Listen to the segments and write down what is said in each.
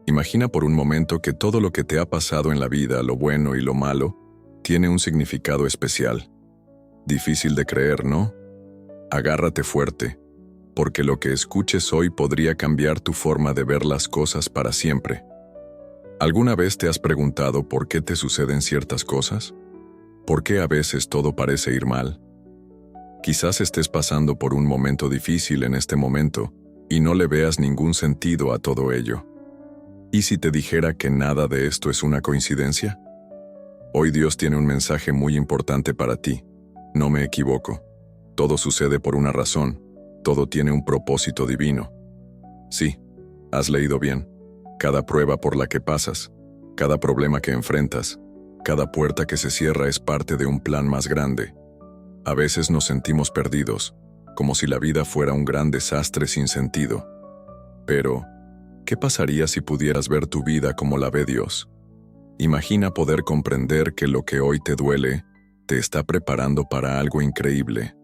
Imagina por un momento que todo lo que te ha pasado en la vida, lo bueno y lo malo, tiene un significado especial. Difícil de creer, ¿no? Agárrate fuerte, porque lo que escuches hoy podría cambiar tu forma de ver las cosas para siempre. ¿Alguna vez te has preguntado por qué te suceden ciertas cosas? ¿Por qué a veces todo parece ir mal? Quizás estés pasando por un momento difícil en este momento y no le veas ningún sentido a todo ello. ¿Y si te dijera que nada de esto es una coincidencia? Hoy Dios tiene un mensaje muy importante para ti. No me equivoco. Todo sucede por una razón. Todo tiene un propósito divino. Sí, has leído bien. Cada prueba por la que pasas, cada problema que enfrentas, cada puerta que se cierra es parte de un plan más grande. A veces nos sentimos perdidos, como si la vida fuera un gran desastre sin sentido. Pero, ¿qué pasaría si pudieras ver tu vida como la ve Dios? Imagina poder comprender que lo que hoy te duele te está preparando para algo increíble.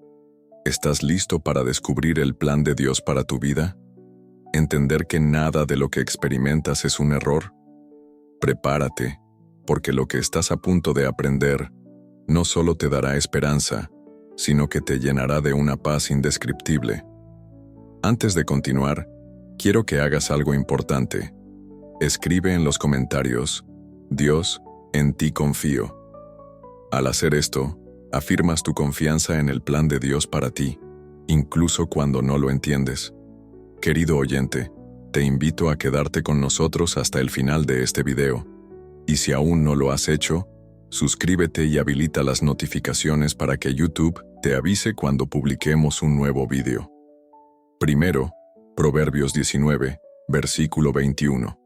¿Estás listo para descubrir el plan de Dios para tu vida? ¿Entender que nada de lo que experimentas es un error? Prepárate, porque lo que estás a punto de aprender no solo te dará esperanza, sino que te llenará de una paz indescriptible. Antes de continuar, quiero que hagas algo importante. Escribe en los comentarios: Dios, en ti confío. Al hacer esto, afirmas tu confianza en el plan de Dios para ti, incluso cuando no lo entiendes. Querido oyente, te invito a quedarte con nosotros hasta el final de este video. Y si aún no lo has hecho, suscríbete y habilita las notificaciones para que YouTube te avise cuando publiquemos un nuevo video. Primero, Proverbios 19, versículo 21.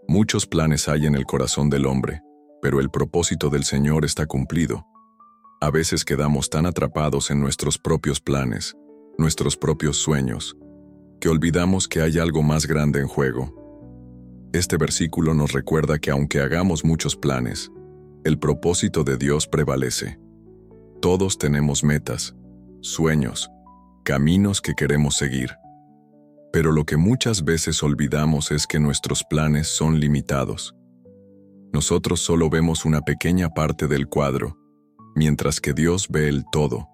Muchos planes hay en el corazón del hombre, pero el propósito del Señor está cumplido. A veces quedamos tan atrapados en nuestros propios planes, nuestros propios sueños, que olvidamos que hay algo más grande en juego. Este versículo nos recuerda que aunque hagamos muchos planes, el propósito de Dios prevalece. Todos tenemos metas, sueños, caminos que queremos seguir. Pero lo que muchas veces olvidamos es que nuestros planes son limitados. Nosotros solo vemos una pequeña parte del cuadro, mientras que Dios ve el todo.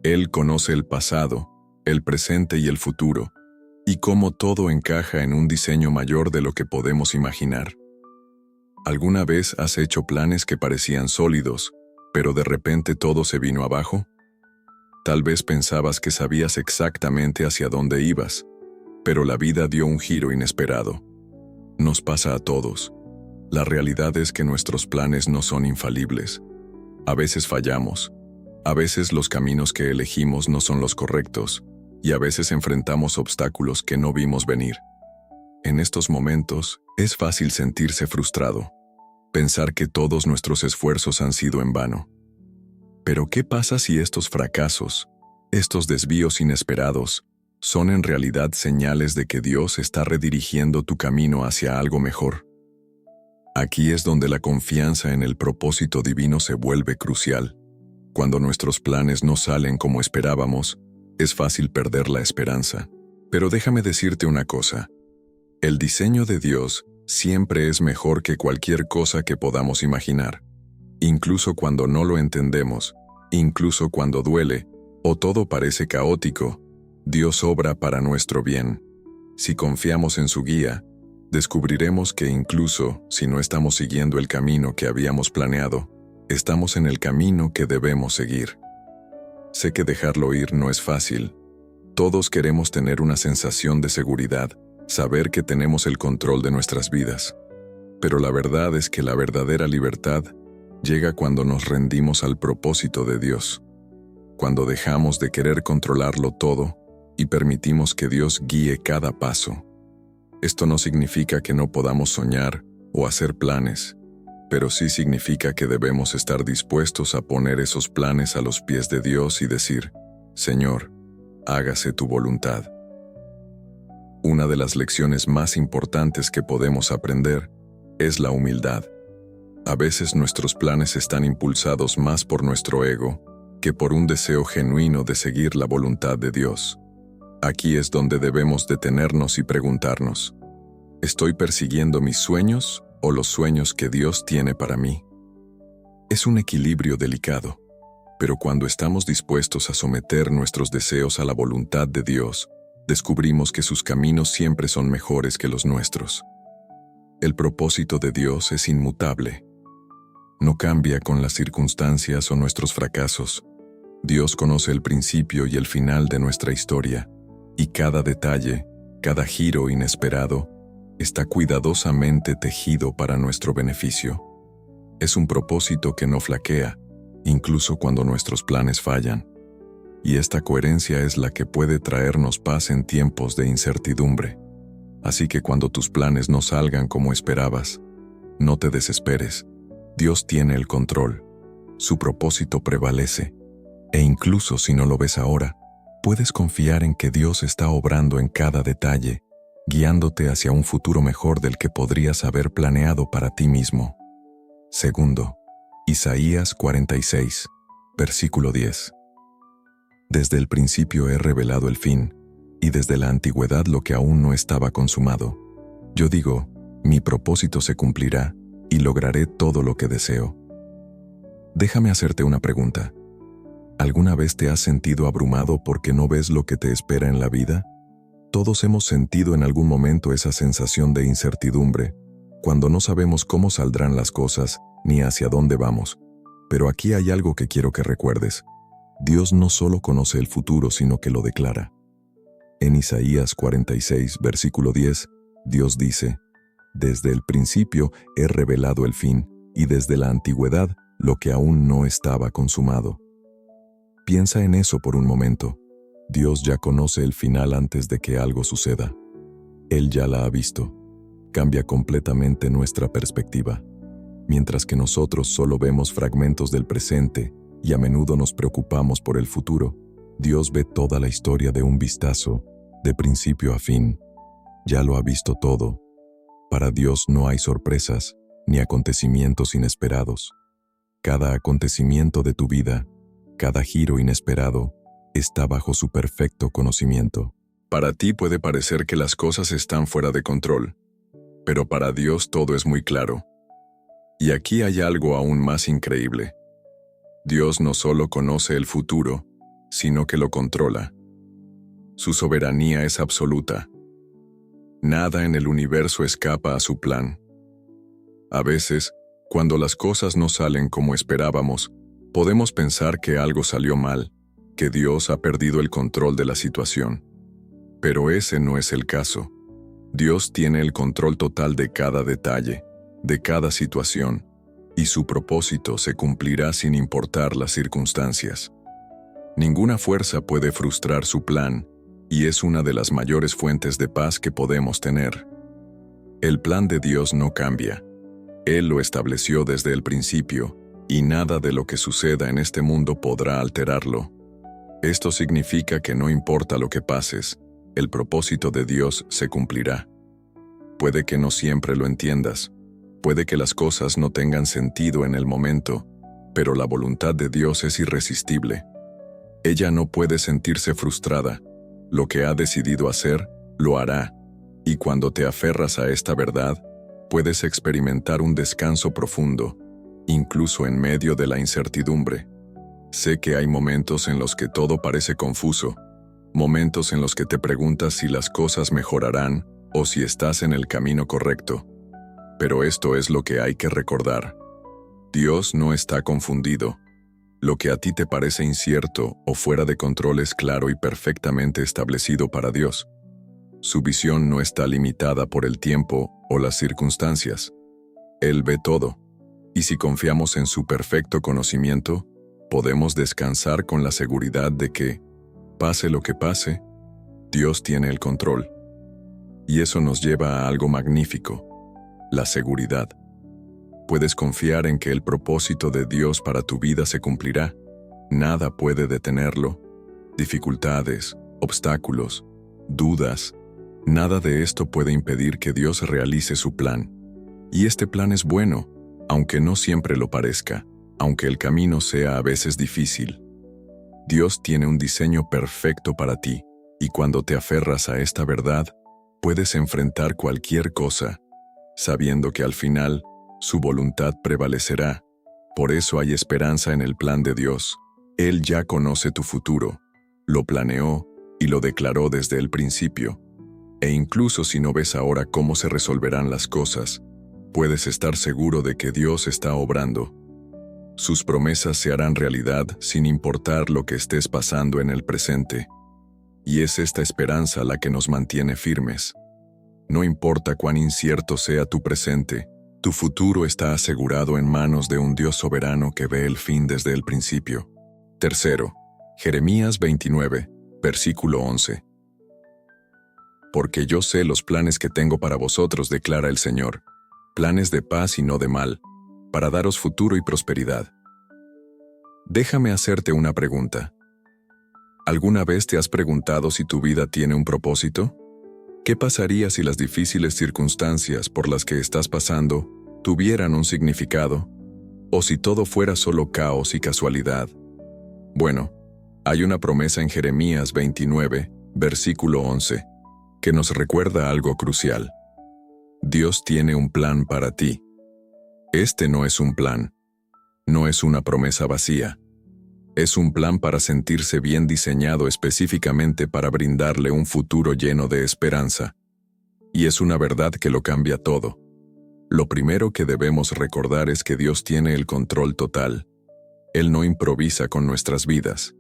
Él conoce el pasado, el presente y el futuro, y cómo todo encaja en un diseño mayor de lo que podemos imaginar. ¿Alguna vez has hecho planes que parecían sólidos, pero de repente todo se vino abajo? Tal vez pensabas que sabías exactamente hacia dónde ibas, pero la vida dio un giro inesperado. Nos pasa a todos. La realidad es que nuestros planes no son infalibles. A veces fallamos. A veces los caminos que elegimos no son los correctos, y a veces enfrentamos obstáculos que no vimos venir. En estos momentos, es fácil sentirse frustrado, pensar que todos nuestros esfuerzos han sido en vano. Pero ¿qué pasa si estos fracasos, estos desvíos inesperados, son en realidad señales de que Dios está redirigiendo tu camino hacia algo mejor? Aquí es donde la confianza en el propósito divino se vuelve crucial. Cuando nuestros planes no salen como esperábamos, es fácil perder la esperanza. Pero déjame decirte una cosa. El diseño de Dios siempre es mejor que cualquier cosa que podamos imaginar. Incluso cuando no lo entendemos, incluso cuando duele, o todo parece caótico, Dios obra para nuestro bien. Si confiamos en su guía, descubriremos que incluso si no estamos siguiendo el camino que habíamos planeado, estamos en el camino que debemos seguir. Sé que dejarlo ir no es fácil. Todos queremos tener una sensación de seguridad, saber que tenemos el control de nuestras vidas. Pero la verdad es que la verdadera libertad llega cuando nos rendimos al propósito de Dios, cuando dejamos de querer controlarlo todo y permitimos que Dios guíe cada paso. Esto no significa que no podamos soñar o hacer planes, pero sí significa que debemos estar dispuestos a poner esos planes a los pies de Dios y decir: Señor, hágase tu voluntad. Una de las lecciones más importantes que podemos aprender es la humildad. A veces nuestros planes están impulsados más por nuestro ego que por un deseo genuino de seguir la voluntad de Dios. Aquí es donde debemos detenernos y preguntarnos: ¿Estoy persiguiendo mis sueños o los sueños que Dios tiene para mí? Es un equilibrio delicado, pero cuando estamos dispuestos a someter nuestros deseos a la voluntad de Dios, descubrimos que sus caminos siempre son mejores que los nuestros. El propósito de Dios es inmutable. No cambia con las circunstancias o nuestros fracasos. Dios conoce el principio y el final de nuestra historia, y cada detalle, cada giro inesperado, está cuidadosamente tejido para nuestro beneficio. Es un propósito que no flaquea, incluso cuando nuestros planes fallan. Y esta coherencia es la que puede traernos paz en tiempos de incertidumbre. Así que cuando tus planes no salgan como esperabas, no te desesperes. Dios tiene el control. Su propósito prevalece. E incluso si no lo ves ahora, puedes confiar en que Dios está obrando en cada detalle, guiándote hacia un futuro mejor del que podrías haber planeado para ti mismo. Segundo, Isaías 46, versículo 10. Desde el principio he revelado el fin, y desde la antigüedad lo que aún no estaba consumado. Yo digo, mi propósito se cumplirá, y lograré todo lo que deseo. Déjame hacerte una pregunta. ¿Alguna vez te has sentido abrumado porque no ves lo que te espera en la vida? Todos hemos sentido en algún momento esa sensación de incertidumbre, cuando no sabemos cómo saldrán las cosas ni hacia dónde vamos. Pero aquí hay algo que quiero que recuerdes. Dios no solo conoce el futuro, sino que lo declara. En Isaías 46, versículo 10, Dios dice, «Desde el principio he revelado el fin, y desde la antigüedad lo que aún no estaba consumado». Piensa en eso por un momento. Dios ya conoce el final antes de que algo suceda. Él ya la ha visto. Cambia completamente nuestra perspectiva. Mientras que nosotros solo vemos fragmentos del presente y a menudo nos preocupamos por el futuro, Dios ve toda la historia de un vistazo, de principio a fin. Ya lo ha visto todo. Para Dios no hay sorpresas ni acontecimientos inesperados. Cada acontecimiento de tu vida, cada giro inesperado, está bajo su perfecto conocimiento. Para ti puede parecer que las cosas están fuera de control, pero para Dios todo es muy claro. Y aquí hay algo aún más increíble. Dios no solo conoce el futuro, sino que lo controla. Su soberanía es absoluta. Nada en el universo escapa a su plan. A veces, cuando las cosas no salen como esperábamos, podemos pensar que algo salió mal, que Dios ha perdido el control de la situación. Pero ese no es el caso. Dios tiene el control total de cada detalle, de cada situación, y su propósito se cumplirá sin importar las circunstancias. Ninguna fuerza puede frustrar su plan, y es una de las mayores fuentes de paz que podemos tener. El plan de Dios no cambia. Él lo estableció desde el principio, y nada de lo que suceda en este mundo podrá alterarlo. Esto significa que no importa lo que pases, el propósito de Dios se cumplirá. Puede que no siempre lo entiendas, puede que las cosas no tengan sentido en el momento, pero la voluntad de Dios es irresistible. Ella no puede sentirse frustrada. Lo que ha decidido hacer, lo hará, y cuando te aferras a esta verdad, puedes experimentar un descanso profundo, incluso en medio de la incertidumbre. Sé que hay momentos en los que todo parece confuso, momentos en los que te preguntas si las cosas mejorarán o si estás en el camino correcto. Pero esto es lo que hay que recordar. Dios no está confundido. Lo que a ti te parece incierto o fuera de control es claro y perfectamente establecido para Dios. Su visión no está limitada por el tiempo o las circunstancias. Él ve todo, y si confiamos en su perfecto conocimiento, podemos descansar con la seguridad de que, pase lo que pase, Dios tiene el control. Y eso nos lleva a algo magnífico: la seguridad. Puedes confiar en que el propósito de Dios para tu vida se cumplirá. Nada puede detenerlo. Dificultades, obstáculos, dudas, nada de esto puede impedir que Dios realice su plan. Y este plan es bueno, aunque no siempre lo parezca, aunque el camino sea a veces difícil. Dios tiene un diseño perfecto para ti, y cuando te aferras a esta verdad, Puedes enfrentar cualquier cosa, sabiendo que al final, su voluntad prevalecerá. Por eso hay esperanza en el plan de Dios. Él ya conoce tu futuro, lo planeó y lo declaró desde el principio. E incluso si no ves ahora cómo se resolverán las cosas, puedes estar seguro de que Dios está obrando. Sus promesas se harán realidad sin importar lo que estés pasando en el presente. Y es esta esperanza la que nos mantiene firmes. No importa cuán incierto sea tu presente, tu futuro está asegurado en manos de un Dios soberano que ve el fin desde el principio. Tercero, Jeremías 29, versículo 11. Porque yo sé los planes que tengo para vosotros, declara el Señor, planes de paz y no de mal, para daros futuro y prosperidad. Déjame hacerte una pregunta. ¿Alguna vez te has preguntado si tu vida tiene un propósito? ¿Qué pasaría si las difíciles circunstancias por las que estás pasando tuvieran un significado? ¿O si todo fuera solo caos y casualidad? Bueno, hay una promesa en Jeremías 29, versículo 11, que nos recuerda algo crucial. Dios tiene un plan para ti. Este no es un plan. No es una promesa vacía. Es un plan para sentirse bien diseñado específicamente para brindarle un futuro lleno de esperanza. Y es una verdad que lo cambia todo. Lo primero que debemos recordar es que Dios tiene el control total. Él no improvisa con nuestras vidas.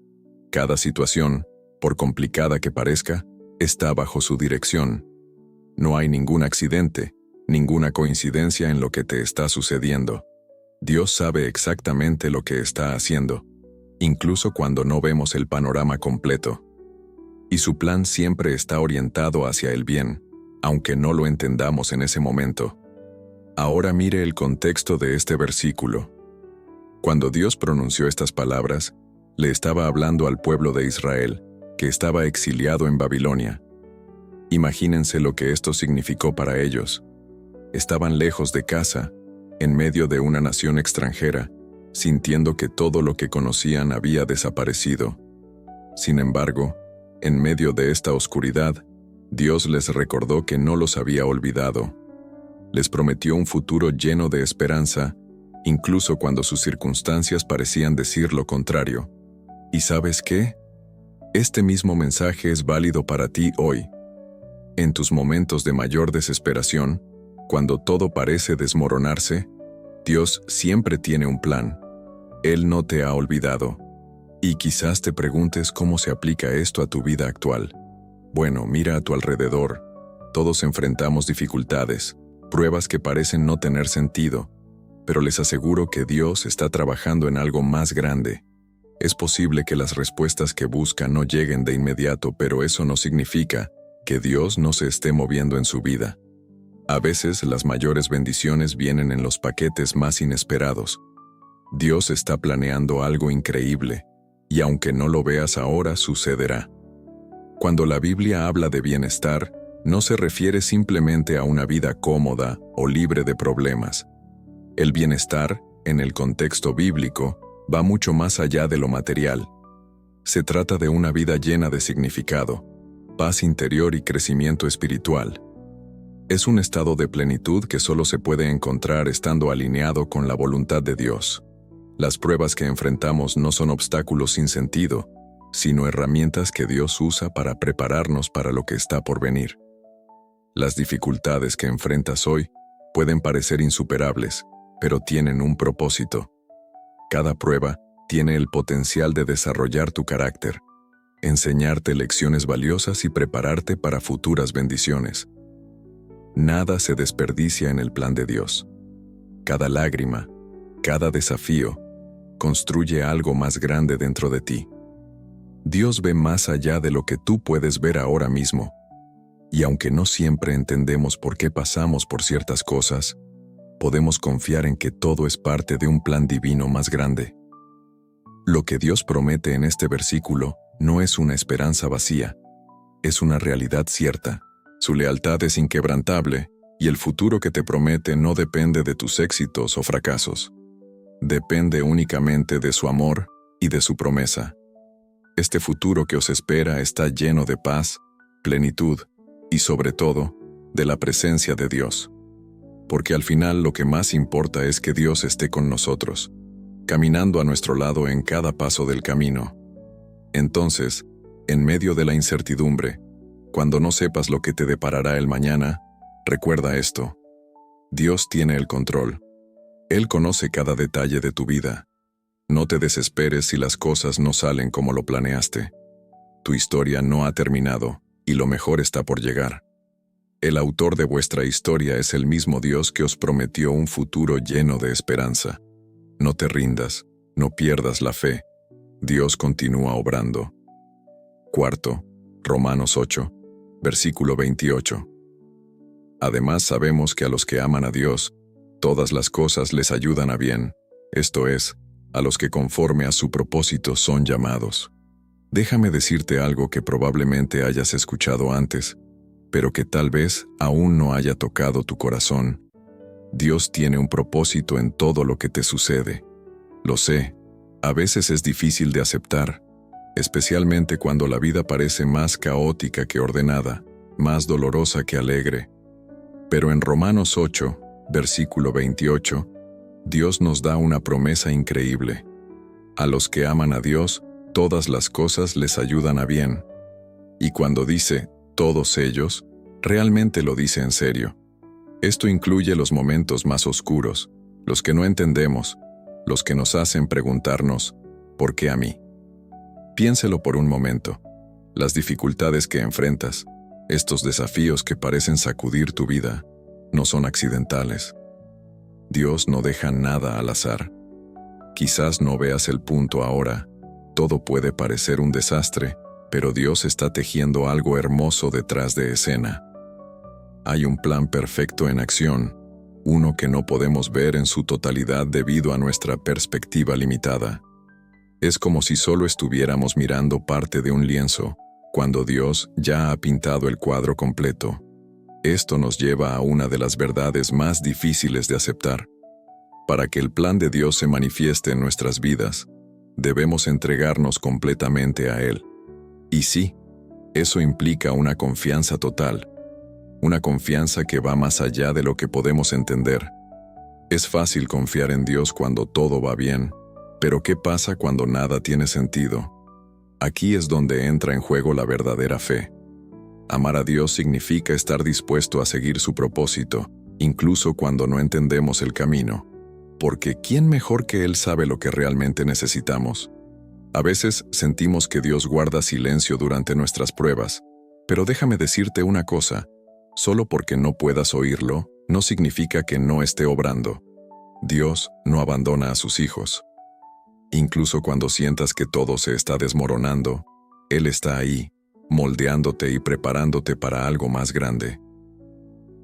Cada situación, por complicada que parezca, está bajo su dirección. No hay ningún accidente, ninguna coincidencia en lo que te está sucediendo. Dios sabe exactamente lo que está haciendo, incluso cuando no vemos el panorama completo. Y su plan siempre está orientado hacia el bien, aunque no lo entendamos en ese momento. Ahora mire el contexto de este versículo. Cuando Dios pronunció estas palabras, le estaba hablando al pueblo de Israel, que estaba exiliado en Babilonia. Imagínense lo que esto significó para ellos. Estaban lejos de casa, en medio de una nación extranjera, sintiendo que todo lo que conocían había desaparecido. Sin embargo, en medio de esta oscuridad, Dios les recordó que no los había olvidado. Les prometió un futuro lleno de esperanza, incluso cuando sus circunstancias parecían decir lo contrario. ¿Y sabes qué? Este mismo mensaje es válido para ti hoy. En tus momentos de mayor desesperación, cuando todo parece desmoronarse, Dios siempre tiene un plan. Él no te ha olvidado. Y quizás te preguntes cómo se aplica esto a tu vida actual. Bueno, mira a tu alrededor. Todos enfrentamos dificultades, pruebas que parecen no tener sentido, pero les aseguro que Dios está trabajando en algo más grande. Es posible que las respuestas que buscan no lleguen de inmediato, pero eso no significa que Dios no se esté moviendo en su vida. A veces las mayores bendiciones vienen en los paquetes más inesperados. Dios está planeando algo increíble, y aunque no lo veas ahora, sucederá. Cuando la Biblia habla de bienestar, no se refiere simplemente a una vida cómoda o libre de problemas. El bienestar, en el contexto bíblico, va mucho más allá de lo material. Se trata de una vida llena de significado, paz interior y crecimiento espiritual. Es un estado de plenitud que solo se puede encontrar estando alineado con la voluntad de Dios. Las pruebas que enfrentamos no son obstáculos sin sentido, sino herramientas que Dios usa para prepararnos para lo que está por venir. Las dificultades que enfrentas hoy pueden parecer insuperables, pero tienen un propósito. Cada prueba tiene el potencial de desarrollar tu carácter, enseñarte lecciones valiosas y prepararte para futuras bendiciones. Nada se desperdicia en el plan de Dios. Cada lágrima, cada desafío, construye algo más grande dentro de ti. Dios ve más allá de lo que tú puedes ver ahora mismo. Y aunque no siempre entendemos por qué pasamos por ciertas cosas, podemos confiar en que todo es parte de un plan divino más grande. Lo que Dios promete en este versículo no es una esperanza vacía, es una realidad cierta. Su lealtad es inquebrantable, y el futuro que te promete no depende de tus éxitos o fracasos. Depende únicamente de su amor y de su promesa. Este futuro que os espera está lleno de paz, plenitud y sobre todo, de la presencia de Dios. Porque al final lo que más importa es que Dios esté con nosotros, caminando a nuestro lado en cada paso del camino. Entonces, en medio de la incertidumbre, cuando no sepas lo que te deparará el mañana, recuerda esto: Dios tiene el control. Él conoce cada detalle de tu vida. No te desesperes si las cosas no salen como lo planeaste. Tu historia no ha terminado, y lo mejor está por llegar. El autor de vuestra historia es el mismo Dios que os prometió un futuro lleno de esperanza. No te rindas, no pierdas la fe. Dios continúa obrando. Cuarto, Romanos 8, versículo 28. Además sabemos que a los que aman a Dios, todas las cosas les ayudan a bien, esto es, a los que conforme a su propósito son llamados. Déjame decirte algo que probablemente hayas escuchado antes, pero que tal vez aún no haya tocado tu corazón. Dios tiene un propósito en todo lo que te sucede. Lo sé, a veces es difícil de aceptar, especialmente cuando la vida parece más caótica que ordenada, más dolorosa que alegre. Pero en Romanos 8, versículo 28, Dios nos da una promesa increíble. A los que aman a Dios, todas las cosas les ayudan a bien. Y cuando dice todos ellos, realmente lo dice en serio. Esto incluye los momentos más oscuros, los que no entendemos, los que nos hacen preguntarnos, ¿por qué a mí? Piénselo por un momento. Las dificultades que enfrentas, estos desafíos que parecen sacudir tu vida, no son accidentales. Dios no deja nada al azar. Quizás no veas el punto ahora, todo puede parecer un desastre, pero Dios está tejiendo algo hermoso detrás de escena. Hay un plan perfecto en acción, uno que no podemos ver en su totalidad debido a nuestra perspectiva limitada. Es como si solo estuviéramos mirando parte de un lienzo, cuando Dios ya ha pintado el cuadro completo. Esto nos lleva a una de las verdades más difíciles de aceptar. Para que el plan de Dios se manifieste en nuestras vidas, debemos entregarnos completamente a Él. Y sí, eso implica una confianza total, una confianza que va más allá de lo que podemos entender. Es fácil confiar en Dios cuando todo va bien, pero ¿qué pasa cuando nada tiene sentido? Aquí es donde entra en juego la verdadera fe. Amar a Dios significa estar dispuesto a seguir su propósito, incluso cuando no entendemos el camino. Porque ¿quién mejor que Él sabe lo que realmente necesitamos? A veces sentimos que Dios guarda silencio durante nuestras pruebas, pero déjame decirte una cosa, solo porque no puedas oírlo, no significa que no esté obrando. Dios no abandona a sus hijos. Incluso cuando sientas que todo se está desmoronando, Él está ahí, moldeándote y preparándote para algo más grande.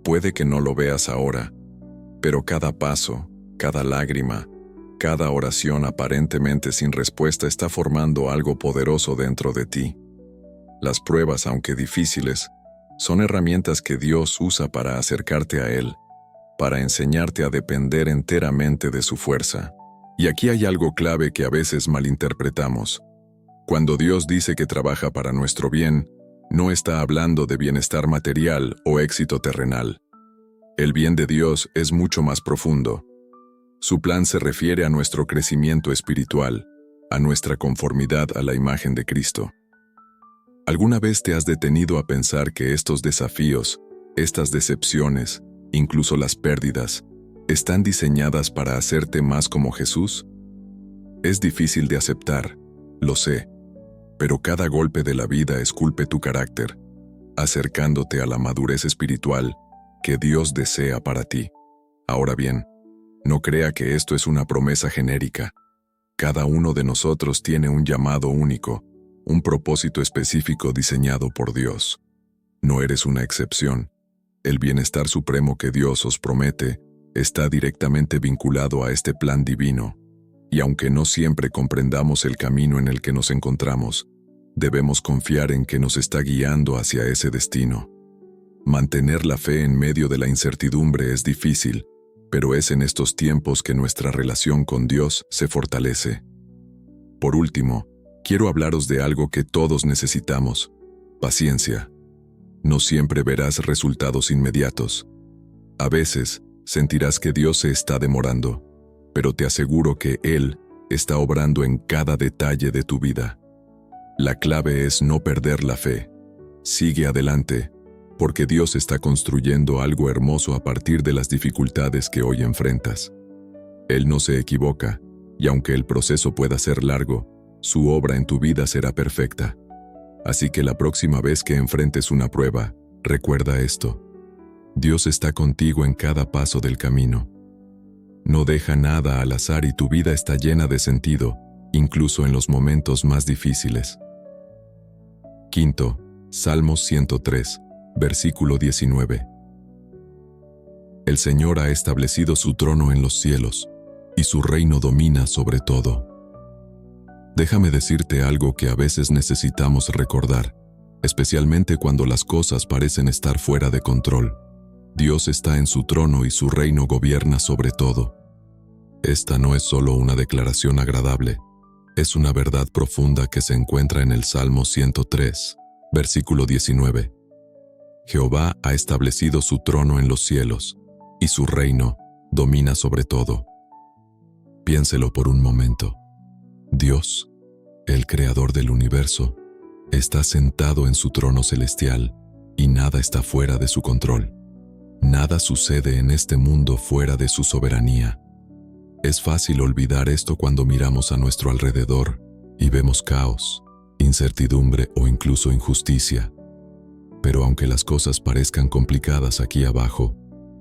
Puede que no lo veas ahora, pero cada paso, cada lágrima, cada oración aparentemente sin respuesta está formando algo poderoso dentro de ti. Las pruebas, aunque difíciles, son herramientas que Dios usa para acercarte a Él, para enseñarte a depender enteramente de su fuerza. Y aquí hay algo clave que a veces malinterpretamos. Cuando Dios dice que trabaja para nuestro bien, no está hablando de bienestar material o éxito terrenal. El bien de Dios es mucho más profundo. Su plan se refiere a nuestro crecimiento espiritual, a nuestra conformidad a la imagen de Cristo. ¿Alguna vez te has detenido a pensar que estos desafíos, estas decepciones, incluso las pérdidas, están diseñadas para hacerte más como Jesús? Es difícil de aceptar, lo sé, pero cada golpe de la vida esculpe tu carácter, acercándote a la madurez espiritual que Dios desea para ti. Ahora bien, no crea que esto es una promesa genérica. Cada uno de nosotros tiene un llamado único, un propósito específico diseñado por Dios. No eres una excepción. El bienestar supremo que Dios os promete está directamente vinculado a este plan divino. Y aunque no siempre comprendamos el camino en el que nos encontramos, debemos confiar en que nos está guiando hacia ese destino. Mantener la fe en medio de la incertidumbre es difícil, pero es en estos tiempos que nuestra relación con Dios se fortalece. Por último, quiero hablaros de algo que todos necesitamos: paciencia. No siempre verás resultados inmediatos. A veces, sentirás que Dios se está demorando, pero te aseguro que Él está obrando en cada detalle de tu vida. La clave es no perder la fe. Sigue adelante, porque Dios está construyendo algo hermoso a partir de las dificultades que hoy enfrentas. Él no se equivoca, y aunque el proceso pueda ser largo, su obra en tu vida será perfecta. Así que la próxima vez que enfrentes una prueba, recuerda esto: Dios está contigo en cada paso del camino. No deja nada al azar y tu vida está llena de sentido, incluso en los momentos más difíciles. Quinto, Salmos 103, versículo 19. El Señor ha establecido su trono en los cielos, y su reino domina sobre todo. Déjame decirte algo que a veces necesitamos recordar, especialmente cuando las cosas parecen estar fuera de control. Dios está en su trono y su reino gobierna sobre todo. Esta no es solo una declaración agradable, es una verdad profunda que se encuentra en el Salmo 103, versículo 19. Jehová ha establecido su trono en los cielos, y su reino domina sobre todo. Piénselo por un momento. Dios, el creador del universo, está sentado en su trono celestial, y nada está fuera de su control. Nada sucede en este mundo fuera de su soberanía. Es fácil olvidar esto cuando miramos a nuestro alrededor y vemos caos, incertidumbre o incluso injusticia. Pero aunque las cosas parezcan complicadas aquí abajo,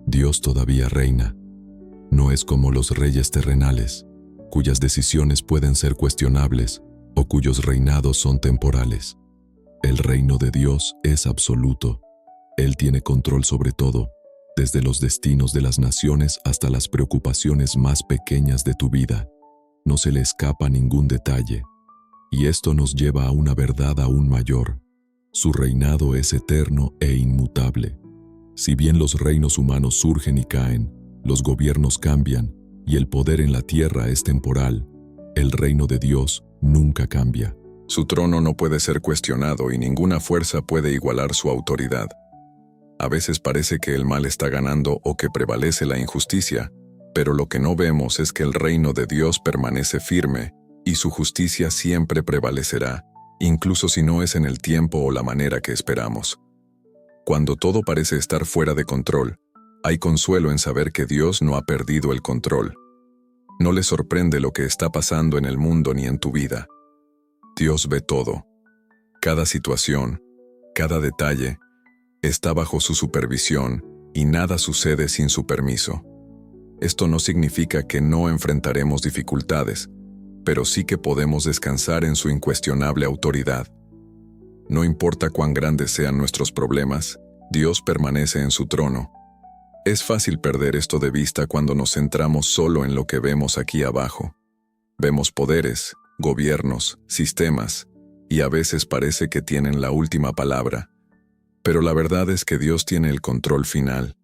Dios todavía reina. No es como los reyes terrenales, cuyas decisiones pueden ser cuestionables o cuyos reinados son temporales. El reino de Dios es absoluto. Él tiene control sobre todo, desde los destinos de las naciones hasta las preocupaciones más pequeñas de tu vida. No se le escapa ningún detalle. Y esto nos lleva a una verdad aún mayor. Su reinado es eterno e inmutable. Si bien los reinos humanos surgen y caen, los gobiernos cambian y el poder en la tierra es temporal, el reino de Dios nunca cambia. Su trono no puede ser cuestionado y ninguna fuerza puede igualar su autoridad. A veces parece que el mal está ganando o que prevalece la injusticia, pero lo que no vemos es que el reino de Dios permanece firme y su justicia siempre prevalecerá, incluso si no es en el tiempo o la manera que esperamos. Cuando todo parece estar fuera de control, hay consuelo en saber que Dios no ha perdido el control. No le sorprende lo que está pasando en el mundo ni en tu vida. Dios ve todo. Cada situación, cada detalle, está bajo su supervisión y nada sucede sin su permiso. Esto no significa que no enfrentaremos dificultades, pero sí que podemos descansar en su incuestionable autoridad. No importa cuán grandes sean nuestros problemas, Dios permanece en su trono. Es fácil perder esto de vista cuando nos centramos solo en lo que vemos aquí abajo. Vemos poderes, gobiernos, sistemas, y a veces parece que tienen la última palabra. Pero la verdad es que Dios tiene el control final.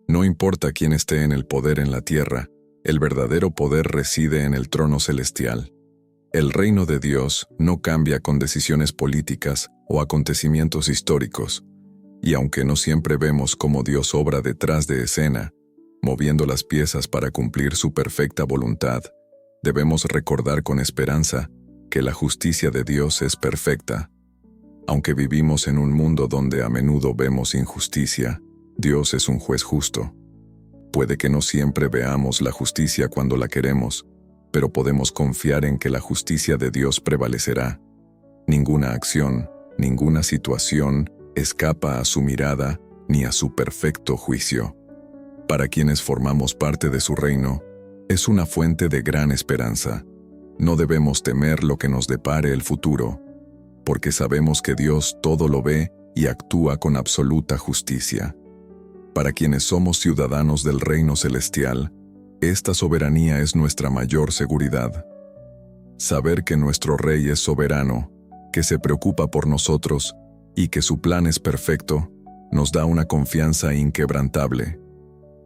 No importa quién esté en el poder en la tierra, el verdadero poder reside en el trono celestial. El reino de Dios no cambia con decisiones políticas o acontecimientos históricos, y aunque no siempre vemos cómo Dios obra detrás de escena, moviendo las piezas para cumplir su perfecta voluntad, debemos recordar con esperanza que la justicia de Dios es perfecta. Aunque vivimos en un mundo donde a menudo vemos injusticia, Dios es un juez justo. Puede que no siempre veamos la justicia cuando la queremos, pero podemos confiar en que la justicia de Dios prevalecerá. Ninguna acción, ninguna situación escapa a su mirada ni a su perfecto juicio. Para quienes formamos parte de su reino, es una fuente de gran esperanza. No debemos temer lo que nos depare el futuro, porque sabemos que Dios todo lo ve y actúa con absoluta justicia. Para quienes somos ciudadanos del reino celestial, esta soberanía es nuestra mayor seguridad. Saber que nuestro Rey es soberano, que se preocupa por nosotros y que su plan es perfecto, nos da una confianza inquebrantable.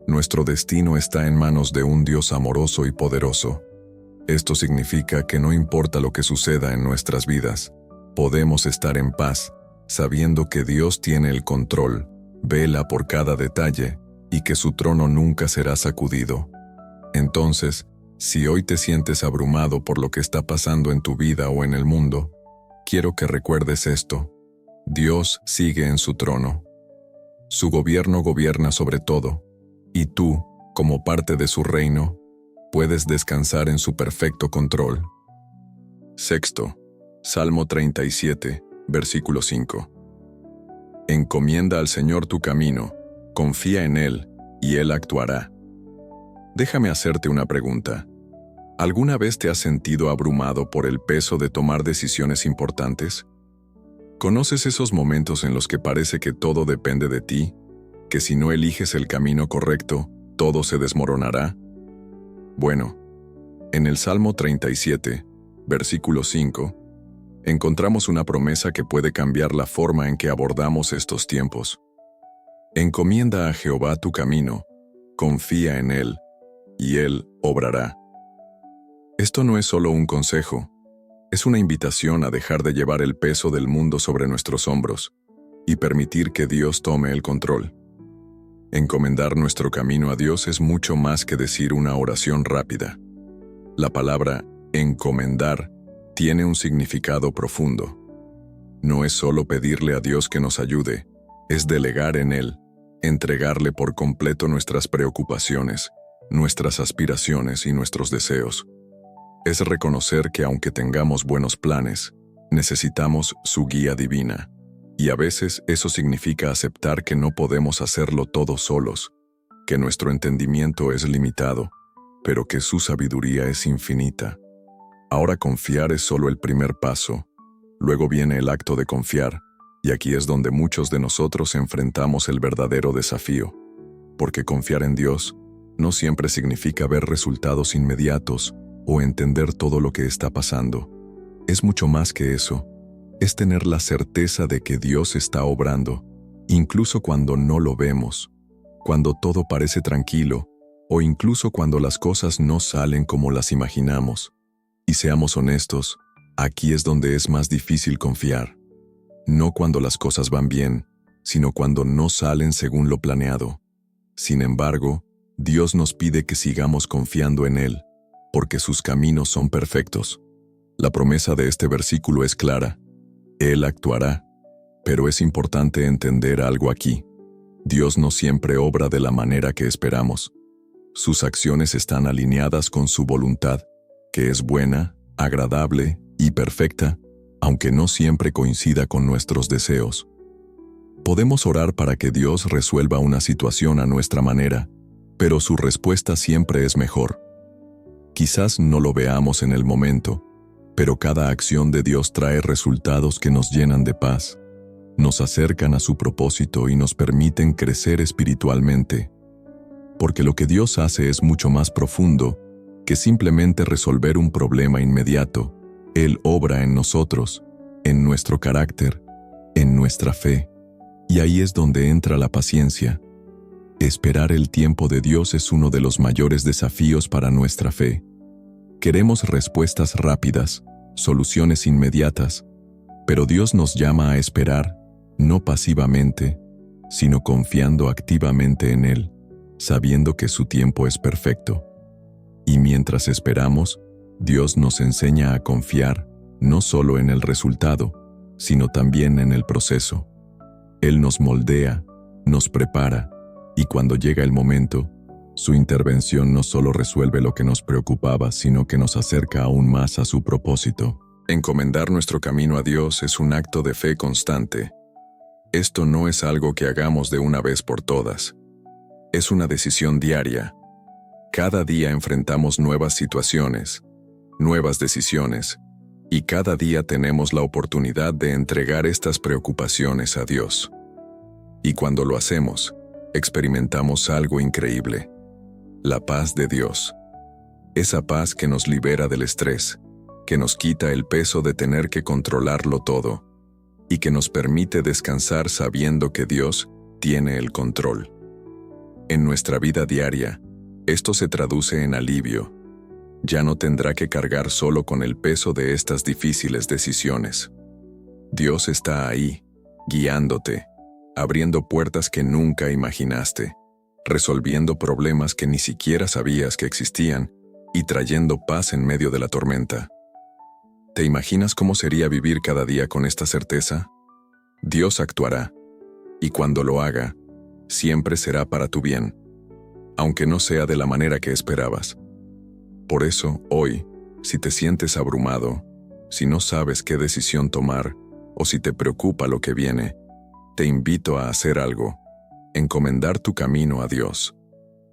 Nuestro destino está en manos de un Dios amoroso y poderoso. Esto significa que no importa lo que suceda en nuestras vidas, podemos estar en paz, Sabiendo que Dios tiene el control, vela por cada detalle y que su trono nunca será sacudido. Entonces, si hoy te sientes abrumado por lo que está pasando en tu vida o en el mundo, quiero que recuerdes esto: Dios sigue en su trono. Su gobierno gobierna sobre todo, y tú, como parte de su reino, puedes descansar en su perfecto control. Sexto, Salmo 37, versículo 5. Encomienda al Señor tu camino, confía en Él, y Él actuará. Déjame hacerte una pregunta. ¿Alguna vez te has sentido abrumado por el peso de tomar decisiones importantes? ¿Conoces esos momentos en los que parece que todo depende de ti? ¿Que si no eliges el camino correcto, todo se desmoronará? Bueno, en el Salmo 37, versículo 5, encontramos una promesa que puede cambiar la forma en que abordamos estos tiempos. Encomienda a Jehová tu camino, confía en Él, y Él obrará. Esto no es solo un consejo, es una invitación a dejar de llevar el peso del mundo sobre nuestros hombros y permitir que Dios tome el control. Encomendar nuestro camino a Dios es mucho más que decir una oración rápida. La palabra encomendar tiene un significado profundo. No es solo pedirle a Dios que nos ayude, es delegar en Él, entregarle por completo nuestras preocupaciones, nuestras aspiraciones y nuestros deseos. Es reconocer que aunque tengamos buenos planes, necesitamos su guía divina. Y a veces eso significa aceptar que no podemos hacerlo todo solos, que nuestro entendimiento es limitado, pero que su sabiduría es infinita. Ahora confiar es solo el primer paso, luego viene el acto de confiar, y aquí es donde muchos de nosotros enfrentamos el verdadero desafío, porque confiar en Dios no siempre significa ver resultados inmediatos o entender todo lo que está pasando. Es mucho más que eso. Es tener la certeza de que Dios está obrando, incluso cuando no lo vemos, cuando todo parece tranquilo, o incluso cuando las cosas no salen como las imaginamos. Y seamos honestos, aquí es donde es más difícil confiar. No cuando las cosas van bien, sino cuando no salen según lo planeado. Sin embargo, Dios nos pide que sigamos confiando en Él, porque sus caminos son perfectos. La promesa de este versículo es clara: Él actuará, pero es importante entender algo aquí. Dios no siempre obra de la manera que esperamos. Sus acciones están alineadas con su voluntad, que es buena, agradable y perfecta, aunque no siempre coincida con nuestros deseos. Podemos orar para que Dios resuelva una situación a nuestra manera, pero su respuesta siempre es mejor. Quizás no lo veamos en el momento, pero cada acción de Dios trae resultados que nos llenan de paz, nos acercan a su propósito y nos permiten crecer espiritualmente. Porque lo que Dios hace es mucho más profundo que simplemente resolver un problema inmediato. Él obra en nosotros, en nuestro carácter, en nuestra fe. Y ahí es donde entra la paciencia. Esperar el tiempo de Dios es uno de los mayores desafíos para nuestra fe. Queremos respuestas rápidas, soluciones inmediatas, pero Dios nos llama a esperar, no pasivamente, sino confiando activamente en Él, sabiendo que su tiempo es perfecto. Y mientras esperamos, Dios nos enseña a confiar, no solo en el resultado, sino también en el proceso. Él nos moldea, nos prepara, y cuando llega el momento, su intervención no solo resuelve lo que nos preocupaba, sino que nos acerca aún más a su propósito. Encomendar nuestro camino a Dios es un acto de fe constante. Esto no es algo que hagamos de una vez por todas. Es una decisión diaria. Cada día enfrentamos nuevas situaciones, nuevas decisiones, y cada día tenemos la oportunidad de entregar estas preocupaciones a Dios. Y cuando lo hacemos, experimentamos algo increíble: la paz de Dios. Esa paz que nos libera del estrés, que nos quita el peso de tener que controlarlo todo, y que nos permite descansar sabiendo que Dios tiene el control. En nuestra vida diaria, esto se traduce en alivio. Ya no tendrá que cargar solo con el peso de estas difíciles decisiones. Dios está ahí, guiándote, abriendo puertas que nunca imaginaste, resolviendo problemas que ni siquiera sabías que existían y trayendo paz en medio de la tormenta. ¿Te imaginas cómo sería vivir cada día con esta certeza? Dios actuará, y cuando lo haga, siempre será para tu bien, aunque no sea de la manera que esperabas. Por eso, hoy, si te sientes abrumado, si no sabes qué decisión tomar, o si te preocupa lo que viene, te invito a hacer algo: encomendar tu camino a Dios.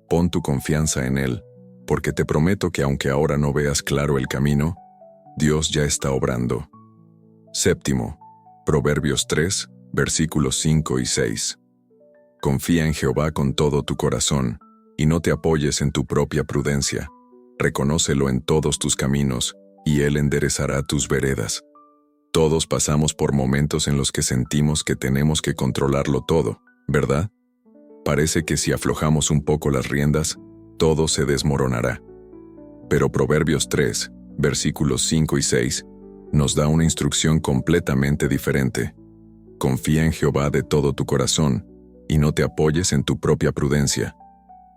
Pon tu confianza en Él, porque te prometo que aunque ahora no veas claro el camino, Dios ya está obrando. Séptimo, Proverbios 3, versículos 5 y 6. Confía en Jehová con todo tu corazón, y no te apoyes en tu propia prudencia. Reconócelo en todos tus caminos, y Él enderezará tus veredas. Todos pasamos por momentos en los que sentimos que tenemos que controlarlo todo, ¿verdad? Parece que si aflojamos un poco las riendas, todo se desmoronará. Pero Proverbios 3, versículos 5 y 6, nos da una instrucción completamente diferente. Confía en Jehová de todo tu corazón, y no te apoyes en tu propia prudencia.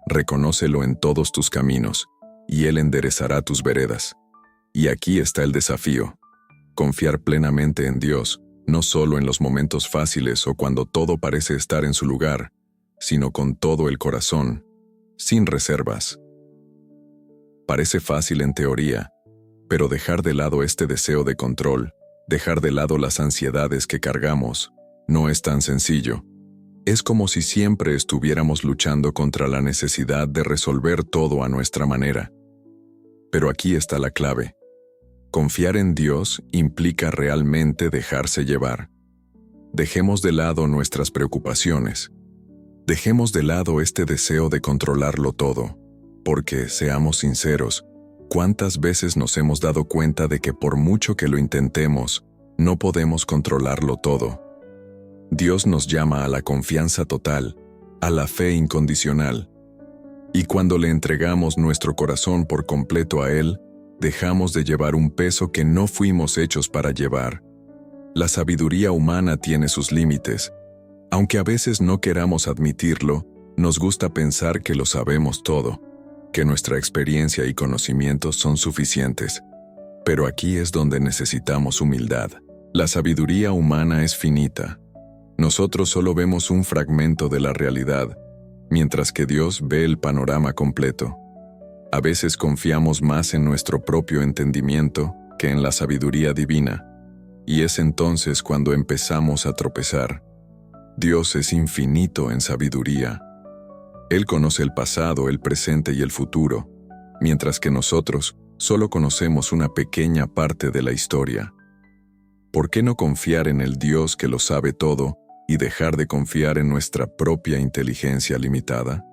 Reconócelo en todos tus caminos, y Él enderezará tus veredas. Y aquí está el desafío: confiar plenamente en Dios, no solo en los momentos fáciles o cuando todo parece estar en su lugar, sino con todo el corazón, sin reservas. Parece fácil en teoría, pero dejar de lado este deseo de control, dejar de lado las ansiedades que cargamos, no es tan sencillo. Es como si siempre estuviéramos luchando contra la necesidad de resolver todo a nuestra manera. Pero aquí está la clave. Confiar en Dios implica realmente dejarse llevar. Dejemos de lado nuestras preocupaciones. Dejemos de lado este deseo de controlarlo todo, porque, seamos sinceros, ¿cuántas veces nos hemos dado cuenta de que por mucho que lo intentemos, no podemos controlarlo todo? Dios nos llama a la confianza total, a la fe incondicional. Y cuando le entregamos nuestro corazón por completo a Él, dejamos de llevar un peso que no fuimos hechos para llevar. La sabiduría humana tiene sus límites. Aunque a veces no queramos admitirlo, nos gusta pensar que lo sabemos todo, que nuestra experiencia y conocimientos son suficientes. Pero aquí es donde necesitamos humildad. La sabiduría humana es finita. Nosotros solo vemos un fragmento de la realidad, mientras que Dios ve el panorama completo. A veces confiamos más en nuestro propio entendimiento que en la sabiduría divina, y es entonces cuando empezamos a tropezar. Dios es infinito en sabiduría. Él conoce el pasado, el presente y el futuro, mientras que nosotros solo conocemos una pequeña parte de la historia. ¿Por qué no confiar en el Dios que lo sabe todo y dejar de confiar en nuestra propia inteligencia limitada?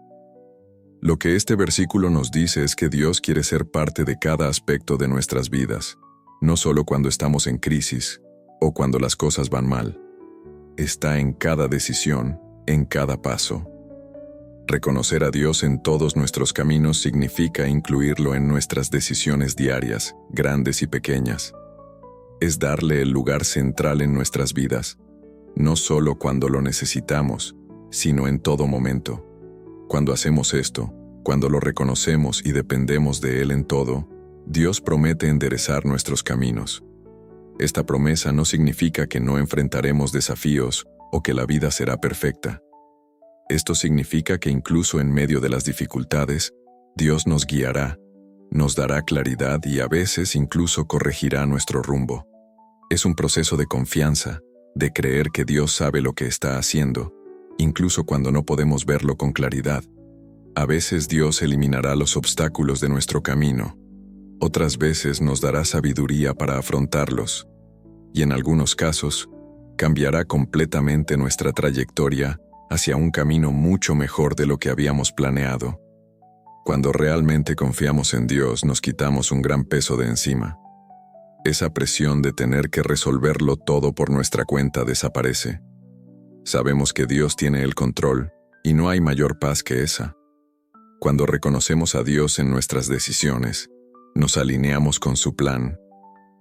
Lo que este versículo nos dice es que Dios quiere ser parte de cada aspecto de nuestras vidas, no solo cuando estamos en crisis o cuando las cosas van mal. Está en cada decisión, en cada paso. Reconocer a Dios en todos nuestros caminos significa incluirlo en nuestras decisiones diarias, grandes y pequeñas. Es darle el lugar central en nuestras vidas, no solo cuando lo necesitamos, sino en todo momento. Cuando hacemos esto, cuando lo reconocemos y dependemos de Él en todo, Dios promete enderezar nuestros caminos. Esta promesa no significa que no enfrentaremos desafíos o que la vida será perfecta. Esto significa que incluso en medio de las dificultades, Dios nos guiará, nos dará claridad y a veces incluso corregirá nuestro rumbo. Es un proceso de confianza, de creer que Dios sabe lo que está haciendo, incluso cuando no podemos verlo con claridad. A veces Dios eliminará los obstáculos de nuestro camino. Otras veces nos dará sabiduría para afrontarlos. Y en algunos casos, cambiará completamente nuestra trayectoria hacia un camino mucho mejor de lo que habíamos planeado. Cuando realmente confiamos en Dios, nos quitamos un gran peso de encima. Esa presión de tener que resolverlo todo por nuestra cuenta desaparece. Sabemos que Dios tiene el control, y no hay mayor paz que esa. Cuando reconocemos a Dios en nuestras decisiones, nos alineamos con su plan,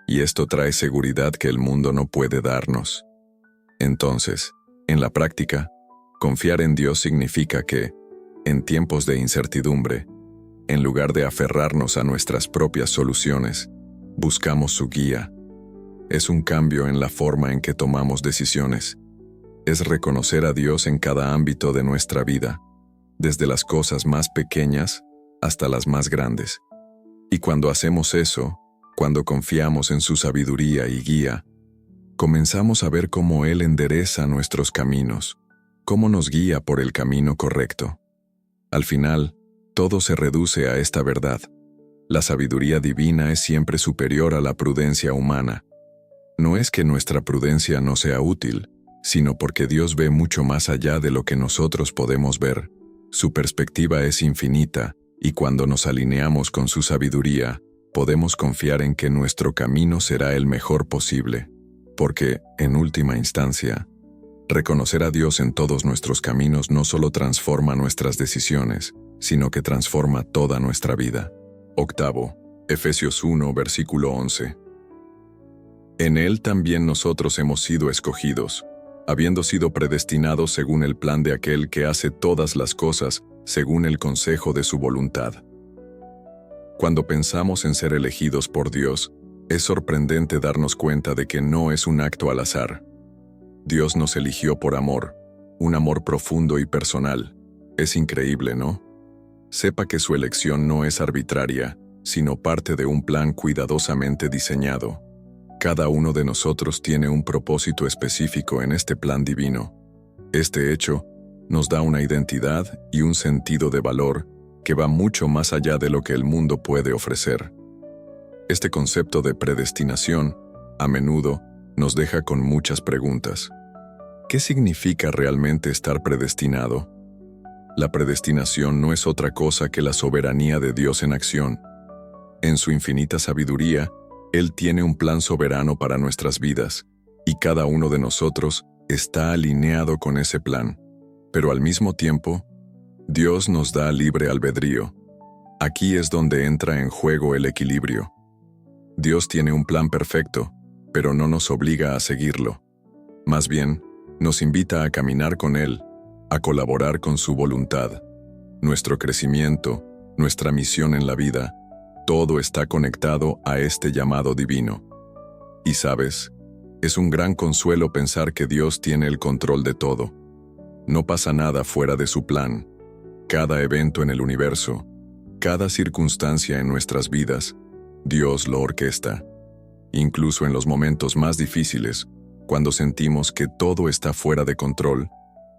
y esto trae seguridad que el mundo no puede darnos. Entonces, en la práctica, confiar en Dios significa que, en tiempos de incertidumbre, en lugar de aferrarnos a nuestras propias soluciones, buscamos su guía. Es un cambio en la forma en que tomamos decisiones. Es reconocer a Dios en cada ámbito de nuestra vida, desde las cosas más pequeñas hasta las más grandes. Y cuando hacemos eso, cuando confiamos en su sabiduría y guía, comenzamos a ver cómo Él endereza nuestros caminos, cómo nos guía por el camino correcto. Al final, todo se reduce a esta verdad. La sabiduría divina es siempre superior a la prudencia humana. No es que nuestra prudencia no sea útil, sino porque Dios ve mucho más allá de lo que nosotros podemos ver. Su perspectiva es infinita, y cuando nos alineamos con su sabiduría, podemos confiar en que nuestro camino será el mejor posible. Porque, en última instancia, reconocer a Dios en todos nuestros caminos no solo transforma nuestras decisiones, sino que transforma toda nuestra vida. Octavo, Efesios 1, versículo 11. En Él también nosotros hemos sido escogidos, habiendo sido predestinados según el plan de aquel que hace todas las cosas según el consejo de su voluntad. Cuando pensamos en ser elegidos por Dios, es sorprendente darnos cuenta de que no es un acto al azar. Dios nos eligió por amor, un amor profundo y personal. Es increíble, ¿no? Sepa que su elección no es arbitraria, sino parte de un plan cuidadosamente diseñado. Cada uno de nosotros tiene un propósito específico en este plan divino. Este hecho nos da una identidad y un sentido de valor que va mucho más allá de lo que el mundo puede ofrecer. Este concepto de predestinación, a menudo, nos deja con muchas preguntas. ¿Qué significa realmente estar predestinado? La predestinación no es otra cosa que la soberanía de Dios en acción. En su infinita sabiduría, Él tiene un plan soberano para nuestras vidas, y cada uno de nosotros está alineado con ese plan. Pero al mismo tiempo, Dios nos da libre albedrío. Aquí es donde entra en juego el equilibrio. Dios tiene un plan perfecto, pero no nos obliga a seguirlo. Más bien, nos invita a caminar con Él, a colaborar con su voluntad. Nuestro crecimiento, nuestra misión en la vida, todo está conectado a este llamado divino. Y sabes, es un gran consuelo pensar que Dios tiene el control de todo. No pasa nada fuera de su plan. Cada evento en el universo, cada circunstancia en nuestras vidas, Dios lo orquesta. Incluso en los momentos más difíciles, cuando sentimos que todo está fuera de control,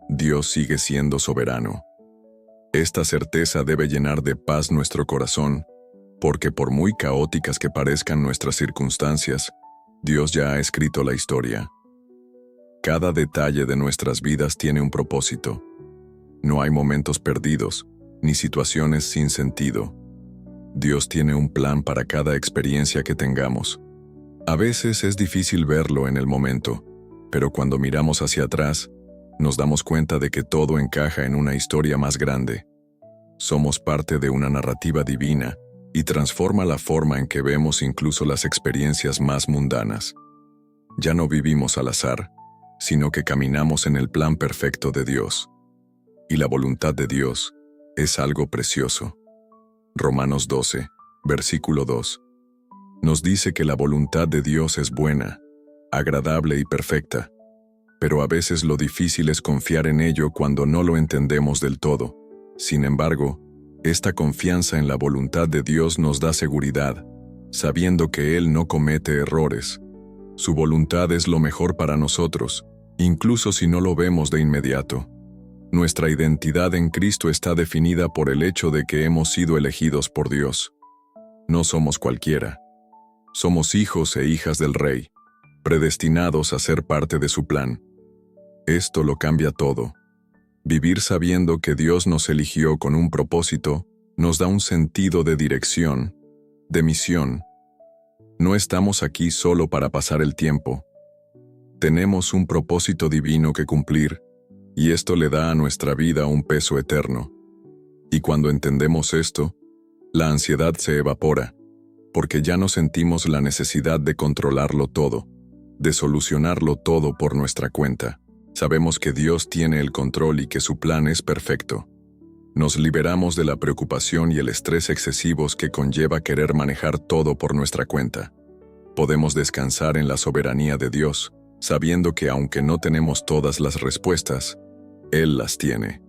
Dios sigue siendo soberano. Esta certeza debe llenar de paz nuestro corazón, porque por muy caóticas que parezcan nuestras circunstancias, Dios ya ha escrito la historia. Cada detalle de nuestras vidas tiene un propósito. No hay momentos perdidos, ni situaciones sin sentido. Dios tiene un plan para cada experiencia que tengamos. A veces es difícil verlo en el momento, pero cuando miramos hacia atrás, nos damos cuenta de que todo encaja en una historia más grande. Somos parte de una narrativa divina y transforma la forma en que vemos incluso las experiencias más mundanas. Ya no vivimos al azar, sino que caminamos en el plan perfecto de Dios. Y la voluntad de Dios es algo precioso. Romanos 12, versículo 2. Nos dice que la voluntad de Dios es buena, agradable y perfecta, pero a veces lo difícil es confiar en ello cuando no lo entendemos del todo. Sin embargo, esta confianza en la voluntad de Dios nos da seguridad, sabiendo que Él no comete errores. Su voluntad es lo mejor para nosotros, incluso si no lo vemos de inmediato. Nuestra identidad en Cristo está definida por el hecho de que hemos sido elegidos por Dios. No somos cualquiera. Somos hijos e hijas del Rey, predestinados a ser parte de su plan. Esto lo cambia todo. Vivir sabiendo que Dios nos eligió con un propósito nos da un sentido de dirección, de misión. No estamos aquí solo para pasar el tiempo. Tenemos un propósito divino que cumplir, y esto le da a nuestra vida un peso eterno. Y cuando entendemos esto, la ansiedad se evapora, porque ya no sentimos la necesidad de controlarlo todo. de solucionarlo todo por nuestra cuenta. Sabemos que Dios tiene el control y que su plan es perfecto. Nos liberamos de la preocupación y el estrés excesivos que conlleva querer manejar todo por nuestra cuenta. Podemos descansar en la soberanía de Dios, sabiendo que aunque no tenemos todas las respuestas, Él las tiene.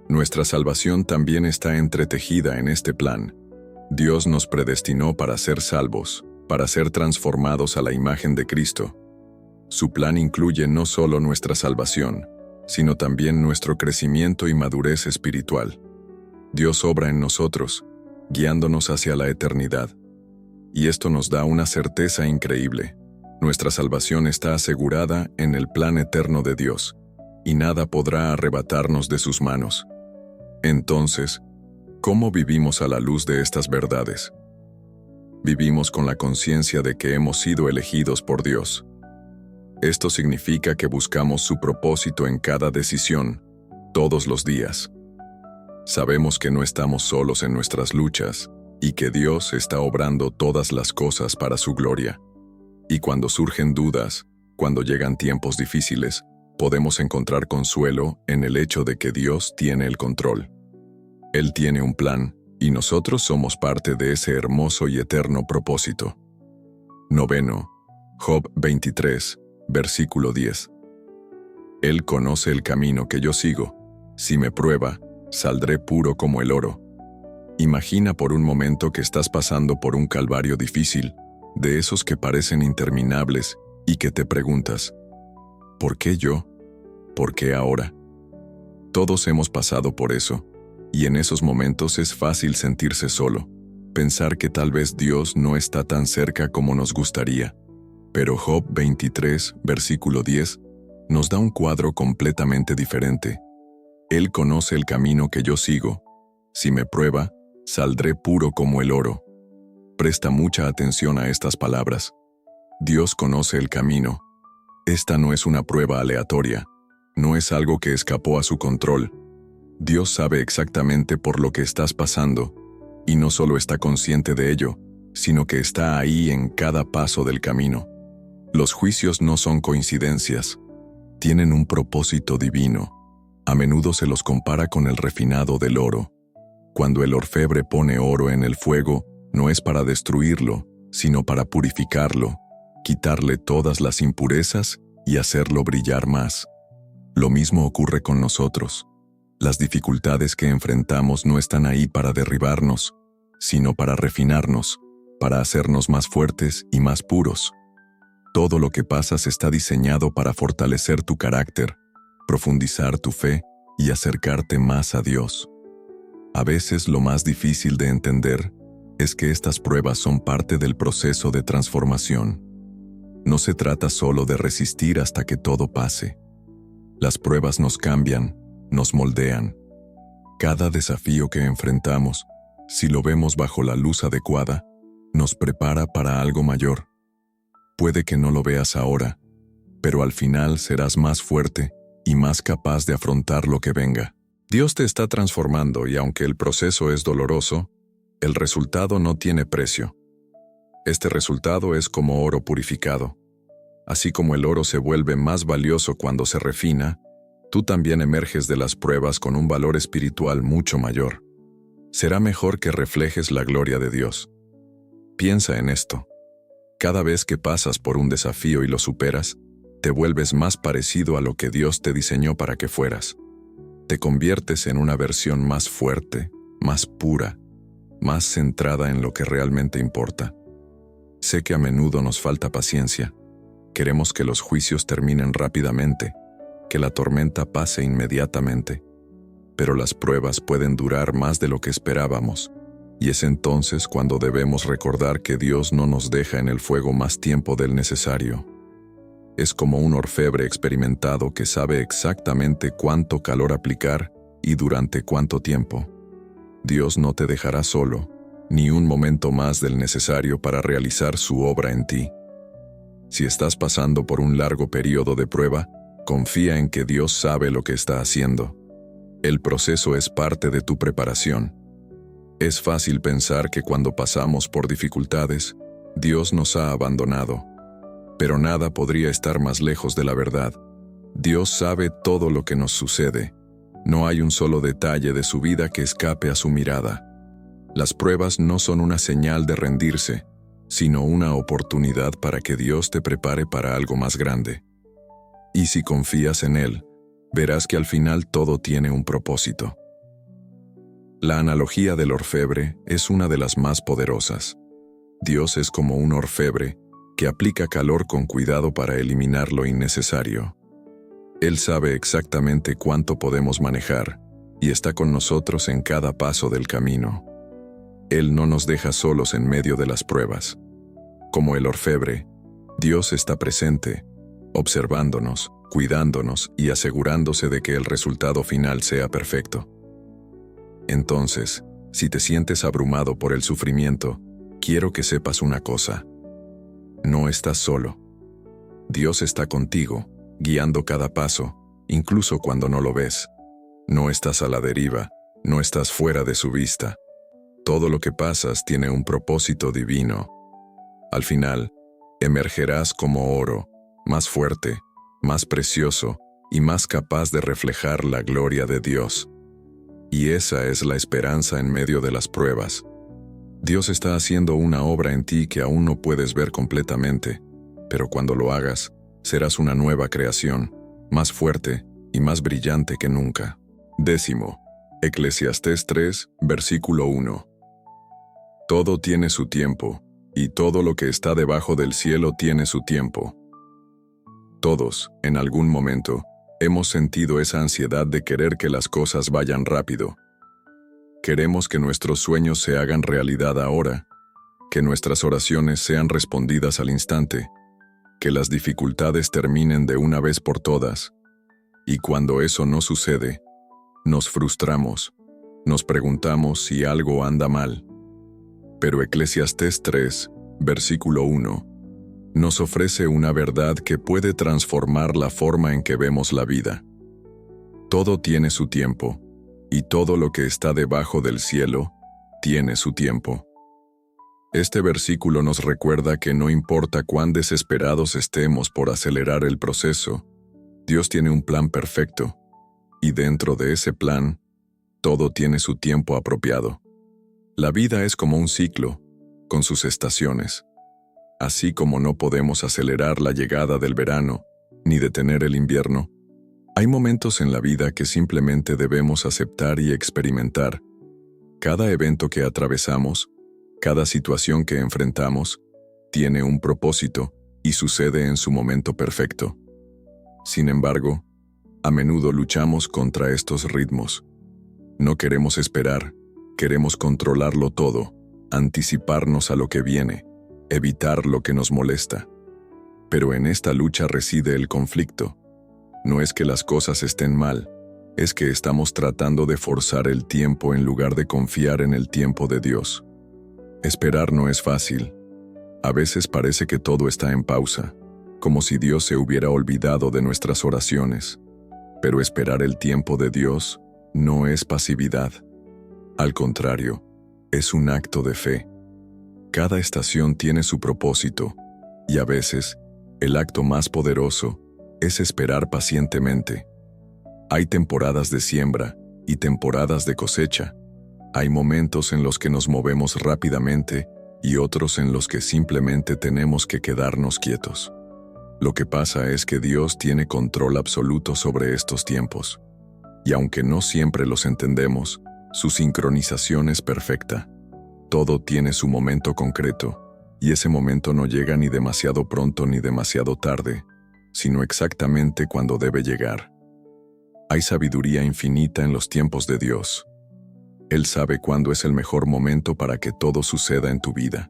Nuestra salvación también está entretejida en este plan. Dios nos predestinó para ser salvos, para ser transformados a la imagen de Cristo. Su plan incluye no solo nuestra salvación, sino también nuestro crecimiento y madurez espiritual. Dios obra en nosotros, guiándonos hacia la eternidad. Y esto nos da una certeza increíble. Nuestra salvación está asegurada en el plan eterno de Dios, y nada podrá arrebatarnos de sus manos. Entonces, ¿cómo vivimos a la luz de estas verdades? Vivimos con la conciencia de que hemos sido elegidos por Dios. Esto significa que buscamos su propósito en cada decisión, todos los días. Sabemos que no estamos solos en nuestras luchas y que Dios está obrando todas las cosas para su gloria. Y cuando surgen dudas, cuando llegan tiempos difíciles, podemos encontrar consuelo en el hecho de que Dios tiene el control. Él tiene un plan, y nosotros somos parte de ese hermoso y eterno propósito. 9. Job 23, versículo 10. Él conoce el camino que yo sigo. Si me prueba, saldré puro como el oro. Imagina por un momento que estás pasando por un calvario difícil, de esos que parecen interminables, y que te preguntas, ¿por qué yo? ¿Por qué ahora? Todos hemos pasado por eso, y en esos momentos es fácil sentirse solo, pensar que tal vez Dios no está tan cerca como nos gustaría. Pero Job 23, versículo 10, nos da un cuadro completamente diferente. Él conoce el camino que yo sigo. Si me prueba, saldré puro como el oro. Presta mucha atención a estas palabras. Dios conoce el camino. Esta no es una prueba aleatoria. No es algo que escapó a su control. Dios sabe exactamente por lo que estás pasando, y no solo está consciente de ello, sino que está ahí en cada paso del camino. Los juicios no son coincidencias. Tienen un propósito divino. A menudo se los compara con el refinado del oro. Cuando el orfebre pone oro en el fuego, no es para destruirlo, sino para purificarlo, quitarle todas las impurezas y hacerlo brillar más. Lo mismo ocurre con nosotros. Las dificultades que enfrentamos no están ahí para derribarnos, sino para refinarnos, para hacernos más fuertes y más puros. Todo lo que pasas está diseñado para fortalecer tu carácter, profundizar tu fe y acercarte más a Dios. A veces lo más difícil de entender es que estas pruebas son parte del proceso de transformación. No se trata solo de resistir hasta que todo pase. Las pruebas nos cambian, nos moldean. Cada desafío que enfrentamos, si lo vemos bajo la luz adecuada, nos prepara para algo mayor. Puede que no lo veas ahora, pero al final serás más fuerte y más capaz de afrontar lo que venga. Dios te está transformando y aunque el proceso es doloroso, el resultado no tiene precio. Este resultado es como oro purificado. Así como el oro se vuelve más valioso cuando se refina, tú también emerges de las pruebas con un valor espiritual mucho mayor. Será mejor que reflejes la gloria de Dios. Piensa en esto. Cada vez que pasas por un desafío y lo superas, te vuelves más parecido a lo que Dios te diseñó para que fueras. Te conviertes en una versión más fuerte, más pura, más centrada en lo que realmente importa. Sé que a menudo nos falta paciencia. Queremos que los juicios terminen rápidamente, que la tormenta pase inmediatamente. Pero las pruebas pueden durar más de lo que esperábamos, y es entonces cuando debemos recordar que Dios no nos deja en el fuego más tiempo del necesario. Es como un orfebre experimentado que sabe exactamente cuánto calor aplicar y durante cuánto tiempo. Dios no te dejará solo, ni un momento más del necesario para realizar su obra en ti. Si estás pasando por un largo periodo de prueba, confía en que Dios sabe lo que está haciendo. El proceso es parte de tu preparación. Es fácil pensar que cuando pasamos por dificultades, Dios nos ha abandonado. Pero nada podría estar más lejos de la verdad. Dios sabe todo lo que nos sucede. No hay un solo detalle de su vida que escape a su mirada. Las pruebas no son una señal de rendirse, sino una oportunidad para que Dios te prepare para algo más grande. Y si confías en Él, verás que al final todo tiene un propósito. La analogía del orfebre es una de las más poderosas. Dios es como un orfebre que aplica calor con cuidado para eliminar lo innecesario. Él sabe exactamente cuánto podemos manejar y está con nosotros en cada paso del camino. Él no nos deja solos en medio de las pruebas. Como el orfebre, Dios está presente, observándonos, cuidándonos y asegurándose de que el resultado final sea perfecto. Entonces, si te sientes abrumado por el sufrimiento, quiero que sepas una cosa. No estás solo. Dios está contigo, guiando cada paso, incluso cuando no lo ves. No estás a la deriva, no estás fuera de su vista. Todo lo que pasas tiene un propósito divino. Al final, emergerás como oro, más fuerte, más precioso y más capaz de reflejar la gloria de Dios. Y esa es la esperanza en medio de las pruebas. Dios está haciendo una obra en ti que aún no puedes ver completamente, pero cuando lo hagas, serás una nueva creación, más fuerte y más brillante que nunca. 10. Eclesiastés 3, versículo 1. Todo tiene su tiempo, y todo lo que está debajo del cielo tiene su tiempo. Todos, en algún momento, hemos sentido esa ansiedad de querer que las cosas vayan rápido. Queremos que nuestros sueños se hagan realidad ahora, que nuestras oraciones sean respondidas al instante, que las dificultades terminen de una vez por todas. Y cuando eso no sucede, nos frustramos, nos preguntamos si algo anda mal. Pero Eclesiastés 3, versículo 1, nos ofrece una verdad que puede transformar la forma en que vemos la vida. Todo tiene su tiempo, y todo lo que está debajo del cielo tiene su tiempo. Este versículo nos recuerda que no importa cuán desesperados estemos por acelerar el proceso, Dios tiene un plan perfecto, y dentro de ese plan, todo tiene su tiempo apropiado. La vida es como un ciclo, con sus estaciones. Así como no podemos acelerar la llegada del verano, ni detener el invierno, hay momentos en la vida que simplemente debemos aceptar y experimentar. Cada evento que atravesamos, cada situación que enfrentamos, tiene un propósito y sucede en su momento perfecto. Sin embargo, a menudo luchamos contra estos ritmos. No queremos esperar, queremos controlarlo todo, anticiparnos a lo que viene, evitar lo que nos molesta. Pero en esta lucha reside el conflicto. No es que las cosas estén mal, es que estamos tratando de forzar el tiempo en lugar de confiar en el tiempo de Dios. Esperar no es fácil. A veces parece que todo está en pausa, como si Dios se hubiera olvidado de nuestras oraciones. Pero esperar el tiempo de Dios no es pasividad. Al contrario, es un acto de fe. Cada estación tiene su propósito, y a veces, el acto más poderoso es esperar pacientemente. Hay temporadas de siembra y temporadas de cosecha. Hay momentos en los que nos movemos rápidamente y otros en los que simplemente tenemos que quedarnos quietos. Lo que pasa es que Dios tiene control absoluto sobre estos tiempos. Y aunque no siempre los entendemos, su sincronización es perfecta. Todo tiene su momento concreto, y ese momento no llega ni demasiado pronto ni demasiado tarde, sino exactamente cuando debe llegar. Hay sabiduría infinita en los tiempos de Dios. Él sabe cuándo es el mejor momento para que todo suceda en tu vida.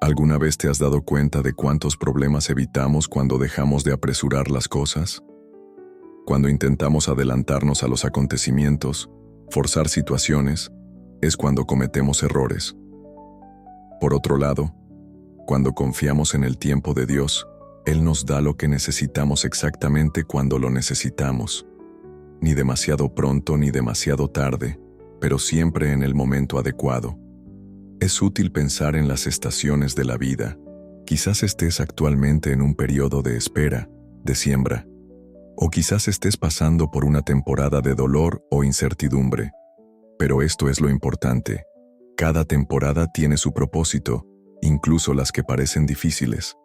¿Alguna vez te has dado cuenta de cuántos problemas evitamos cuando dejamos de apresurar las cosas? Cuando intentamos adelantarnos a los acontecimientos, forzar situaciones, es cuando cometemos errores. Por otro lado, cuando confiamos en el tiempo de Dios, Él nos da lo que necesitamos exactamente cuando lo necesitamos. Ni demasiado pronto ni demasiado tarde, pero siempre en el momento adecuado. Es útil pensar en las estaciones de la vida. Quizás estés actualmente en un periodo de espera, de siembra, o quizás estés pasando por una temporada de dolor o incertidumbre. Pero esto es lo importante. Cada temporada tiene su propósito, incluso las que parecen difíciles.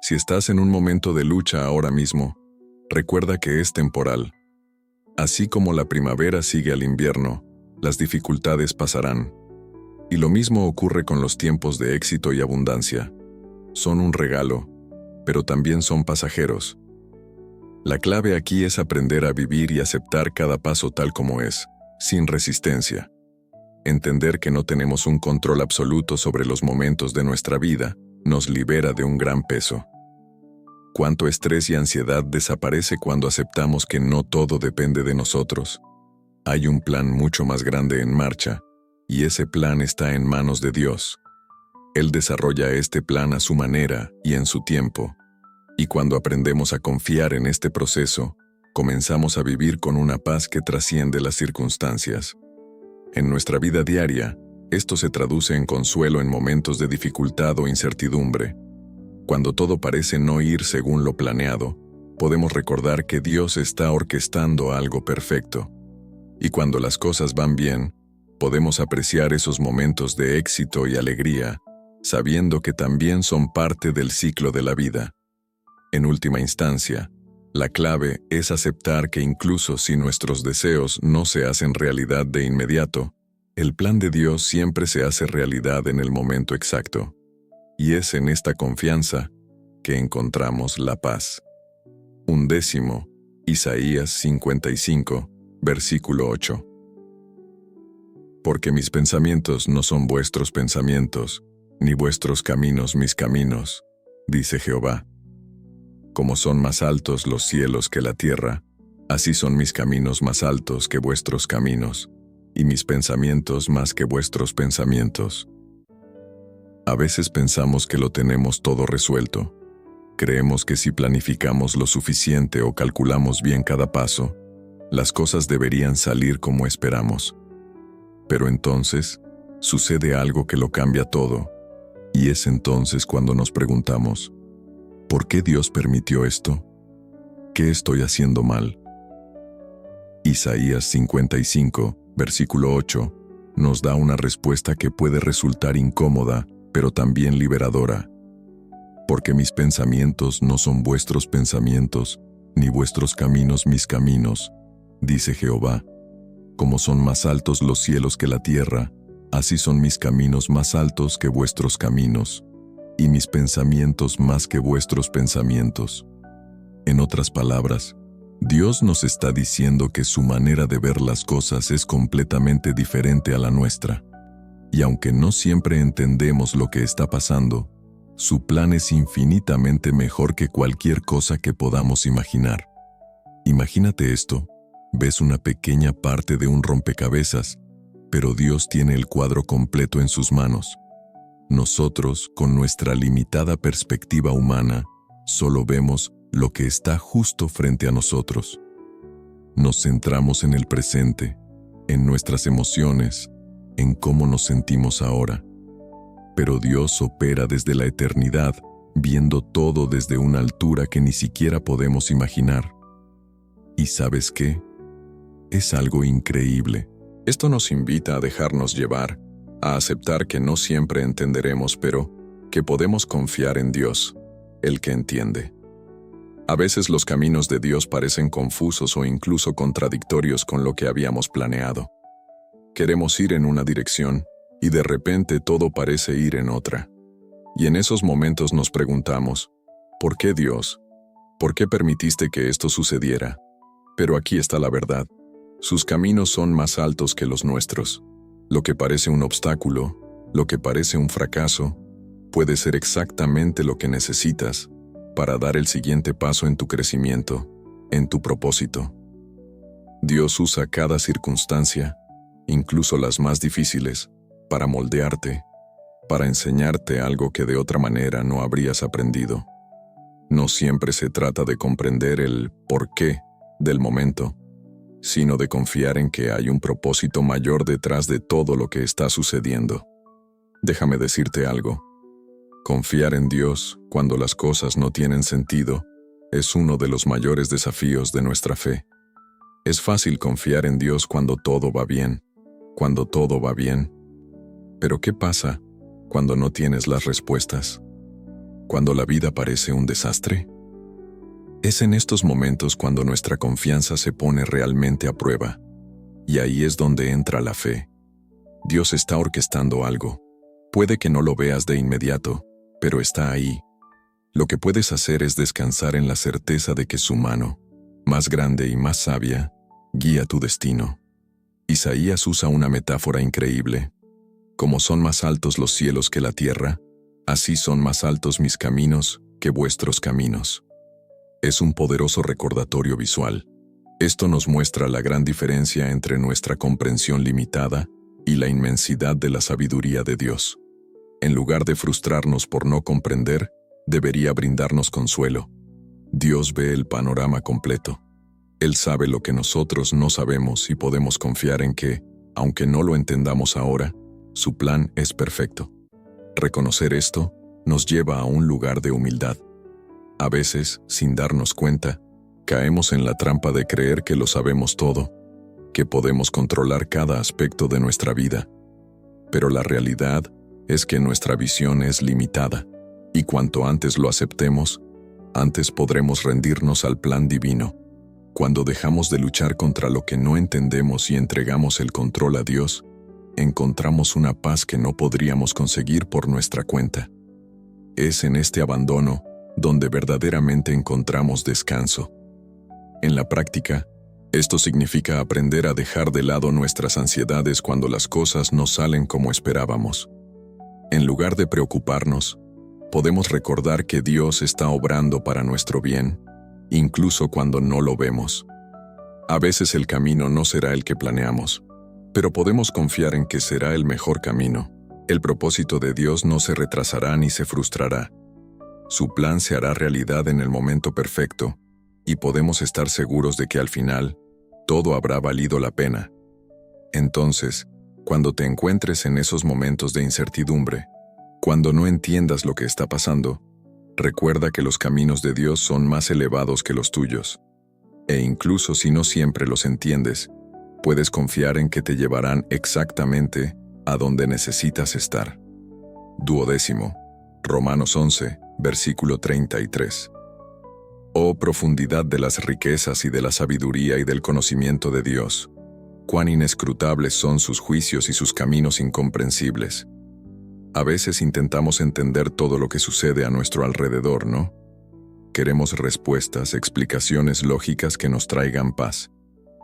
Si estás en un momento de lucha ahora mismo, recuerda que es temporal. Así como la primavera sigue al invierno, las dificultades pasarán. Y lo mismo ocurre con los tiempos de éxito y abundancia. Son un regalo, pero también son pasajeros. La clave aquí es aprender a vivir y aceptar cada paso tal como es, sin resistencia. Entender que no tenemos un control absoluto sobre los momentos de nuestra vida nos libera de un gran peso. Cuánto estrés y ansiedad desaparece cuando aceptamos que no todo depende de nosotros. Hay un plan mucho más grande en marcha, y ese plan está en manos de Dios. Él desarrolla este plan a su manera y en su tiempo, y cuando aprendemos a confiar en este proceso, comenzamos a vivir con una paz que trasciende las circunstancias. En nuestra vida diaria, esto se traduce en consuelo en momentos de dificultad o incertidumbre. Cuando todo parece no ir según lo planeado, podemos recordar que Dios está orquestando algo perfecto. Y cuando las cosas van bien, podemos apreciar esos momentos de éxito y alegría, sabiendo que también son parte del ciclo de la vida. En última instancia, la clave es aceptar que incluso si nuestros deseos no se hacen realidad de inmediato, el plan de Dios siempre se hace realidad en el momento exacto. Y es en esta confianza que encontramos la paz. 11. Isaías 55, versículo 8. Porque mis pensamientos no son vuestros pensamientos, ni vuestros caminos mis caminos, dice Jehová. Como son más altos los cielos que la tierra, así son mis caminos más altos que vuestros caminos, y mis pensamientos más que vuestros pensamientos. A veces pensamos que lo tenemos todo resuelto. Creemos que si planificamos lo suficiente o calculamos bien cada paso, las cosas deberían salir como esperamos. Pero entonces, sucede algo que lo cambia todo, y es entonces cuando nos preguntamos, ¿por qué Dios permitió esto? ¿Qué estoy haciendo mal? Isaías 55, versículo 8, nos da una respuesta que puede resultar incómoda, pero también liberadora. Porque mis pensamientos no son vuestros pensamientos, ni vuestros caminos mis caminos, dice Jehová. Como son más altos los cielos que la tierra, así son mis caminos más altos que vuestros caminos, y mis pensamientos más que vuestros pensamientos. En otras palabras, Dios nos está diciendo que su manera de ver las cosas es completamente diferente a la nuestra. Y aunque no siempre entendemos lo que está pasando, su plan es infinitamente mejor que cualquier cosa que podamos imaginar. Imagínate esto, ves una pequeña parte de un rompecabezas, pero Dios tiene el cuadro completo en sus manos. Nosotros, con nuestra limitada perspectiva humana, solo vemos lo que está justo frente a nosotros. Nos centramos en el presente, en nuestras emociones, en cómo nos sentimos ahora. Pero Dios opera desde la eternidad, viendo todo desde una altura que ni siquiera podemos imaginar. ¿Y sabes qué? Es algo increíble. Esto nos invita a dejarnos llevar, a aceptar que no siempre entenderemos, pero que podemos confiar en Dios, el que entiende. A veces los caminos de Dios parecen confusos o incluso contradictorios con lo que habíamos planeado. Queremos ir en una dirección, y de repente todo parece ir en otra. Y en esos momentos nos preguntamos, ¿por qué Dios? ¿Por qué permitiste que esto sucediera? Pero aquí está la verdad. Sus caminos son más altos que los nuestros. Lo que parece un obstáculo, lo que parece un fracaso, puede ser exactamente lo que necesitas para dar el siguiente paso en tu crecimiento, en tu propósito. Dios usa cada circunstancia, incluso las más difíciles, para moldearte, para enseñarte algo que de otra manera no habrías aprendido. No siempre se trata de comprender el porqué del momento, sino de confiar en que hay un propósito mayor detrás de todo lo que está sucediendo. Déjame decirte algo. Confiar en Dios cuando las cosas no tienen sentido es uno de los mayores desafíos de nuestra fe. Es fácil confiar en Dios cuando todo va bien, Pero ¿qué pasa cuando no tienes las respuestas? ¿Cuando la vida parece un desastre? Es en estos momentos cuando nuestra confianza se pone realmente a prueba. Y ahí es donde entra la fe. Dios está orquestando algo. Puede que no lo veas de inmediato, pero está ahí. Lo que puedes hacer es descansar en la certeza de que su mano, más grande y más sabia, guía tu destino. Isaías usa una metáfora increíble. Como son más altos los cielos que la tierra, así son más altos mis caminos que vuestros caminos. Es un poderoso recordatorio visual. Esto nos muestra la gran diferencia entre nuestra comprensión limitada y la inmensidad de la sabiduría de Dios. En lugar de frustrarnos por no comprender, debería brindarnos consuelo. Dios ve el panorama completo. Él sabe lo que nosotros no sabemos y podemos confiar en que, aunque no lo entendamos ahora, su plan es perfecto. Reconocer esto nos lleva a un lugar de humildad. A veces, sin darnos cuenta, caemos en la trampa de creer que lo sabemos todo, que podemos controlar cada aspecto de nuestra vida. Pero la realidad es que nuestra visión es limitada, y cuanto antes lo aceptemos, antes podremos rendirnos al plan divino. Cuando dejamos de luchar contra lo que no entendemos y entregamos el control a Dios, encontramos una paz que no podríamos conseguir por nuestra cuenta. Es en este abandono donde verdaderamente encontramos descanso. En la práctica, esto significa aprender a dejar de lado nuestras ansiedades cuando las cosas no salen como esperábamos. En lugar de preocuparnos, podemos recordar que Dios está obrando para nuestro bien, incluso cuando no lo vemos. A veces el camino no será el que planeamos, pero podemos confiar en que será el mejor camino. El propósito de Dios no se retrasará ni se frustrará. Su plan se hará realidad en el momento perfecto, y podemos estar seguros de que al final, todo habrá valido la pena. Entonces, cuando te encuentres en esos momentos de incertidumbre, cuando no entiendas lo que está pasando, recuerda que los caminos de Dios son más elevados que los tuyos. E incluso si no siempre los entiendes, puedes confiar en que te llevarán exactamente a donde necesitas estar. 12. Romanos 11, versículo 33. Oh profundidad de las riquezas y de la sabiduría y del conocimiento de Dios, cuán inescrutables son sus juicios y sus caminos incomprensibles. A veces intentamos entender todo lo que sucede a nuestro alrededor, ¿no? Queremos respuestas, explicaciones lógicas que nos traigan paz.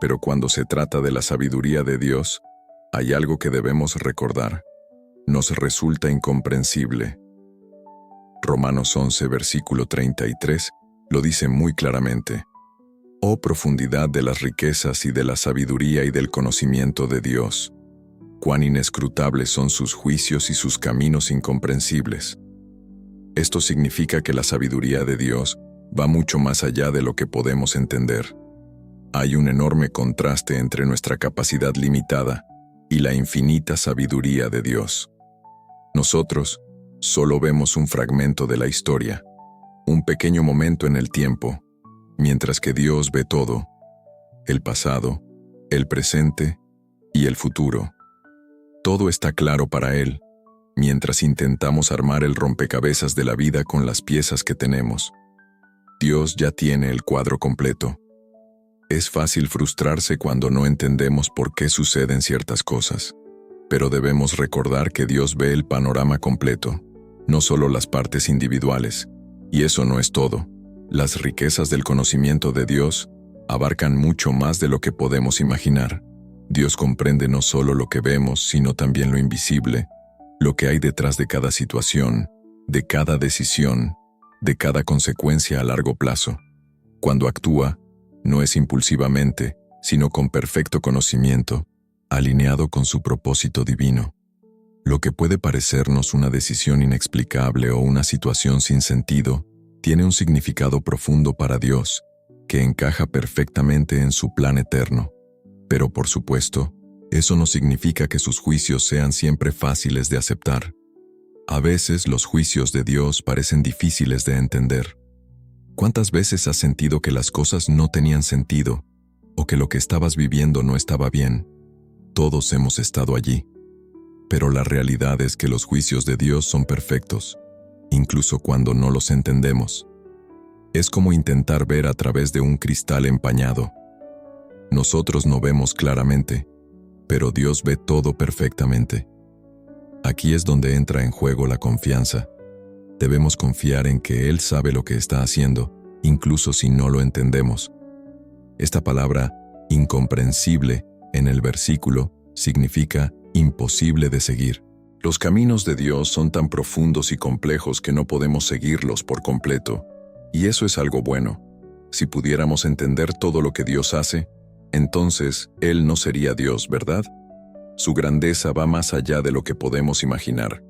Pero cuando se trata de la sabiduría de Dios, hay algo que debemos recordar. Nos resulta incomprensible. Romanos 11, versículo 33, lo dice muy claramente. Oh profundidad de las riquezas y de la sabiduría y del conocimiento de Dios, cuán inescrutables son sus juicios y sus caminos incomprensibles. Esto significa que la sabiduría de Dios va mucho más allá de lo que podemos entender. Hay un enorme contraste entre nuestra capacidad limitada y la infinita sabiduría de Dios. Nosotros solo vemos un fragmento de la historia, un pequeño momento en el tiempo, mientras que Dios ve todo, el pasado, el presente y el futuro. Todo está claro para Él, mientras intentamos armar el rompecabezas de la vida con las piezas que tenemos. Dios ya tiene el cuadro completo. Es fácil frustrarse cuando no entendemos por qué suceden ciertas cosas, pero debemos recordar que Dios ve el panorama completo, no solo las partes individuales, y eso no es todo. Las riquezas del conocimiento de Dios abarcan mucho más de lo que podemos imaginar. Dios comprende no solo lo que vemos, sino también lo invisible, lo que hay detrás de cada situación, de cada decisión, de cada consecuencia a largo plazo. Cuando actúa, no es impulsivamente, sino con perfecto conocimiento, alineado con su propósito divino. Lo que puede parecernos una decisión inexplicable o una situación sin sentido, tiene un significado profundo para Dios, que encaja perfectamente en su plan eterno. Pero por supuesto, eso no significa que sus juicios sean siempre fáciles de aceptar. A veces los juicios de Dios parecen difíciles de entender. ¿Cuántas veces has sentido que las cosas no tenían sentido o que lo que estabas viviendo no estaba bien? Todos hemos estado allí. Pero la realidad es que los juicios de Dios son perfectos, incluso cuando no los entendemos. Es como intentar ver a través de un cristal empañado. Nosotros no vemos claramente, pero Dios ve todo perfectamente. Aquí es donde entra en juego la confianza. Debemos confiar en que Él sabe lo que está haciendo, incluso si no lo entendemos. Esta palabra, incomprensible, en el versículo, significa imposible de seguir. Los caminos de Dios son tan profundos y complejos que no podemos seguirlos por completo. Y eso es algo bueno. Si pudiéramos entender todo lo que Dios hace, entonces Él no sería Dios, ¿verdad? Su grandeza va más allá de lo que podemos imaginar.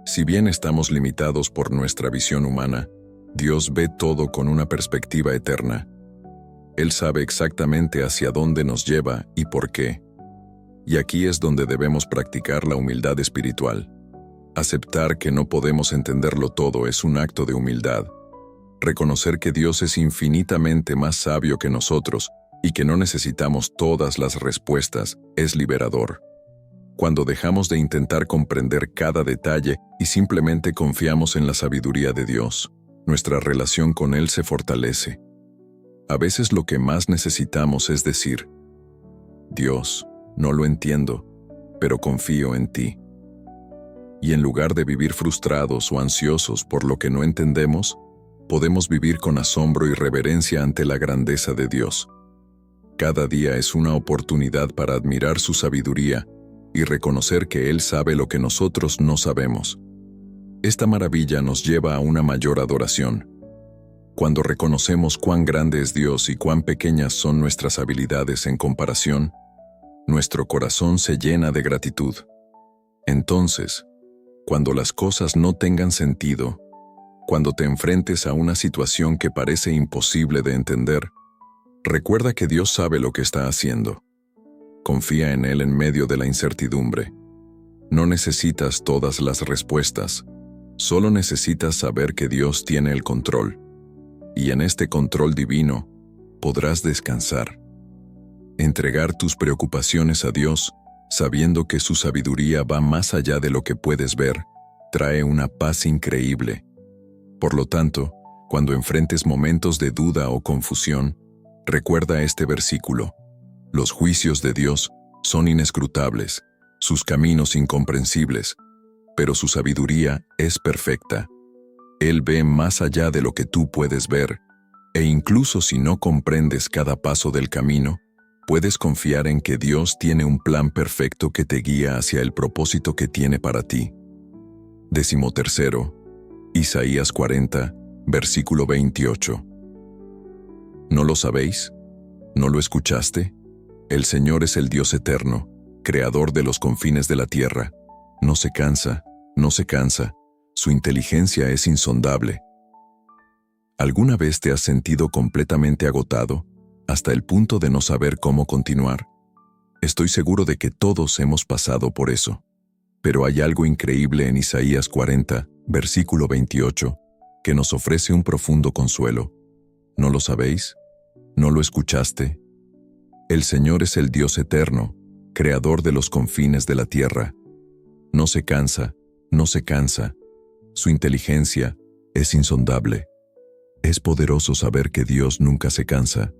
Si bien estamos limitados por nuestra visión humana, Dios ve todo con una perspectiva eterna. Él sabe exactamente hacia dónde nos lleva y por qué. Y aquí es donde debemos practicar la humildad espiritual. Aceptar que no podemos entenderlo todo es un acto de humildad. Reconocer que Dios es infinitamente más sabio que nosotros y que no necesitamos todas las respuestas es liberador. Cuando dejamos de intentar comprender cada detalle y simplemente confiamos en la sabiduría de Dios, nuestra relación con Él se fortalece. A veces lo que más necesitamos es decir, Dios, no lo entiendo, pero confío en ti. Y en lugar de vivir frustrados o ansiosos por lo que no entendemos, podemos vivir con asombro y reverencia ante la grandeza de Dios. Cada día es una oportunidad para admirar su sabiduría y reconocer que Él sabe lo que nosotros no sabemos. Esta maravilla nos lleva a una mayor adoración. Cuando reconocemos cuán grande es Dios y cuán pequeñas son nuestras habilidades en comparación, nuestro corazón se llena de gratitud. Entonces, cuando las cosas no tengan sentido, cuando te enfrentes a una situación que parece imposible de entender, recuerda que Dios sabe lo que está haciendo. Confía en Él en medio de la incertidumbre. No necesitas todas las respuestas, solo necesitas saber que Dios tiene el control. Y en este control divino, podrás descansar. Entregar tus preocupaciones a Dios, sabiendo que su sabiduría va más allá de lo que puedes ver, trae una paz increíble. Por lo tanto, cuando enfrentes momentos de duda o confusión, recuerda este versículo. Los juicios de Dios son inescrutables, sus caminos incomprensibles, pero su sabiduría es perfecta. Él ve más allá de lo que tú puedes ver, e incluso si no comprendes cada paso del camino, puedes confiar en que Dios tiene un plan perfecto que te guía hacia el propósito que tiene para ti. 13. Isaías 40, versículo 28. ¿No lo sabéis? ¿No lo escuchaste? El Señor es el Dios eterno, creador de los confines de la tierra. No se cansa, no se cansa. Su inteligencia es insondable. ¿Alguna vez te has sentido completamente agotado, hasta el punto de no saber cómo continuar? Estoy seguro de que todos hemos pasado por eso. Pero hay algo increíble en Isaías 40, versículo 28, que nos ofrece un profundo consuelo. ¿No lo sabéis? ¿No lo escuchaste? El Señor es el Dios eterno, creador de los confines de la tierra. No se cansa, no se cansa. Su inteligencia es insondable. Es poderoso saber que Dios nunca se cansa.